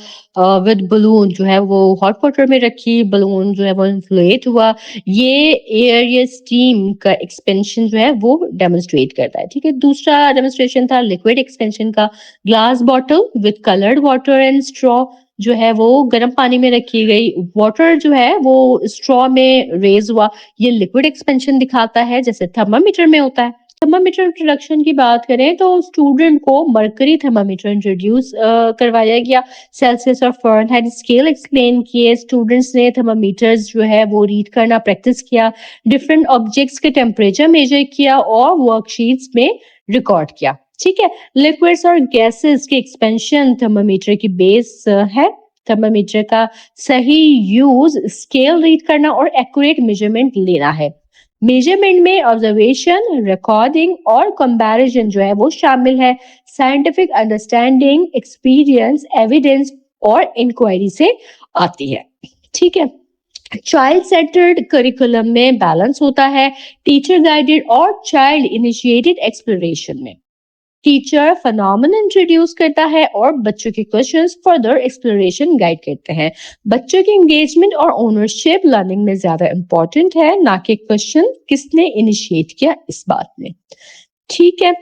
विद बलून जो है वो हॉट वाटर में रखी, बलून जो है वो इन्फ्लेट हुआ। ये एयर या स्टीम का एक्सपेंशन जो है वो डेमोन्स्ट्रेट करता है। ठीक है। दूसरा डेमोन्स्ट्रेशन था लिक्विड एक्सपेंशन का। Glass bottle with coloured water and straw जो है वो गर्म पानी में रखी गई, वाटर जो है वो स्ट्रॉ में रेज हुआ। ये लिक्विड एक्सपेंशन दिखाता है, जैसे थर्मामीटर में होता है। थर्मामीटर इंट्रोडक्शन की बात करें तो स्टूडेंट को मरकरी थर्मामीटर इंट्रोड्यूस करवाया गया, सेल्सियस और फ़ारेनहाइट स्केल एक्सप्लेन किए, स्टूडेंट्स ने थर्मामीटर्स जो है वो रीड करना प्रैक्टिस किया, डिफरेंट ऑब्जेक्ट्स के टेम्परेचर मेजर किया और वर्कशीट्स में रिकॉर्ड किया। ठीक है। लिक्विड्स और गैसेस के एक्सपेंशन थर्मामीटर की बेस है। थर्मामीटर का सही यूज स्केल रीड करना और एक्यूरेट मेजरमेंट लेना है। मेजरमेंट में ऑब्जर्वेशन, रिकॉर्डिंग और कंपैरिजन जो है वो शामिल है। साइंटिफिक अंडरस्टैंडिंग, एक्सपीरियंस, एविडेंस और इंक्वायरी से आती है। ठीक है। चाइल्ड सेंटर्ड करिकुलम में बैलेंस होता है टीचर गाइडेड और चाइल्ड इनिशिएटेड एक्सप्लोरेशन में। टीचर फिनोमेना इंट्रोड्यूस करता है और बच्चों के क्वेश्चंस फर्दर एक्सप्लोरेशन गाइड करते हैं। बच्चों की एंगेजमेंट और ओनरशिप लर्निंग में ज्यादा इंपॉर्टेंट है, ना कि क्वेश्चन किसने इनिशिएट किया इस बात में। ठीक है।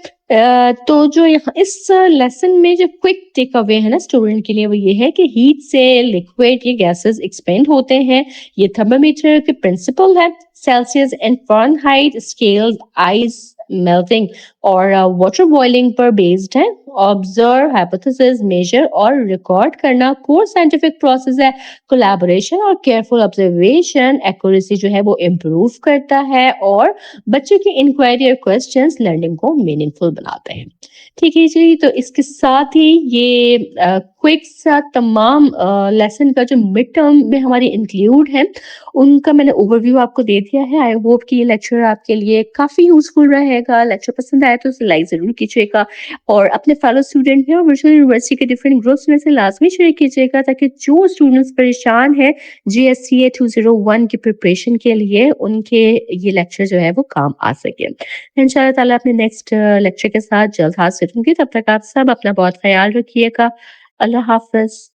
तो जो यहाँ इस लेसन में जो क्विक टेक अवे है ना स्टूडेंट के लिए वो ये है कि हीट से लिक्विड ये गैसेस एक्सपेंड होते हैं। ये थर्मामीटर के प्रिंसिपल है। Celsius and Fahrenheit scales ice melting और वाटर बॉइलिंग पर बेस्ड है। ऑब्जर्व, हाइपोथेसिस, मेजर और रिकॉर्ड करना कोर साइंटिफिक प्रोसेस है। कोलैबोरेशन और केयरफुल ऑब्जर्वेशन एक्यूरेसी जो है वो इम्प्रूव करता है और बच्चों की इंक्वायरी और क्वेश्चंस लर्निंग को मीनिंगफुल बनाते हैं। ठीक है जी, तो इसके साथ ही ये क्विक सा तमाम लेसन का जो मिड टर्म में हमारी इंक्लूड है उनका मैंने ओवरव्यू आपको दे दिया है। आई होप कि ये लेक्चर आपके लिए काफ़ी यूज़फुल रहेगा। लेक्चर पसंद आया तो उसे लाइक ज़रूर कीजिएगा और अपने फेलो स्टूडेंट हैं और वर्चुअल यूनिवर्सिटी के डिफरेंट ग्रुप्स में से लाज़मी शेयर कीजिएगा ताकि जो स्टूडेंट्स परेशान हैं जीएससीए 201 की प्रिपरेशन के लिए उनके ये लेक्चर जो है वो काम आ सके। इंशाल्लाह ताला अपने नेक्स्ट लेक्चर के साथ जल्द हाज़िर होंगे। तब तक आप सब अपना बहुत ख़याल रखिएगा। अल्लाह हाफ़िज़।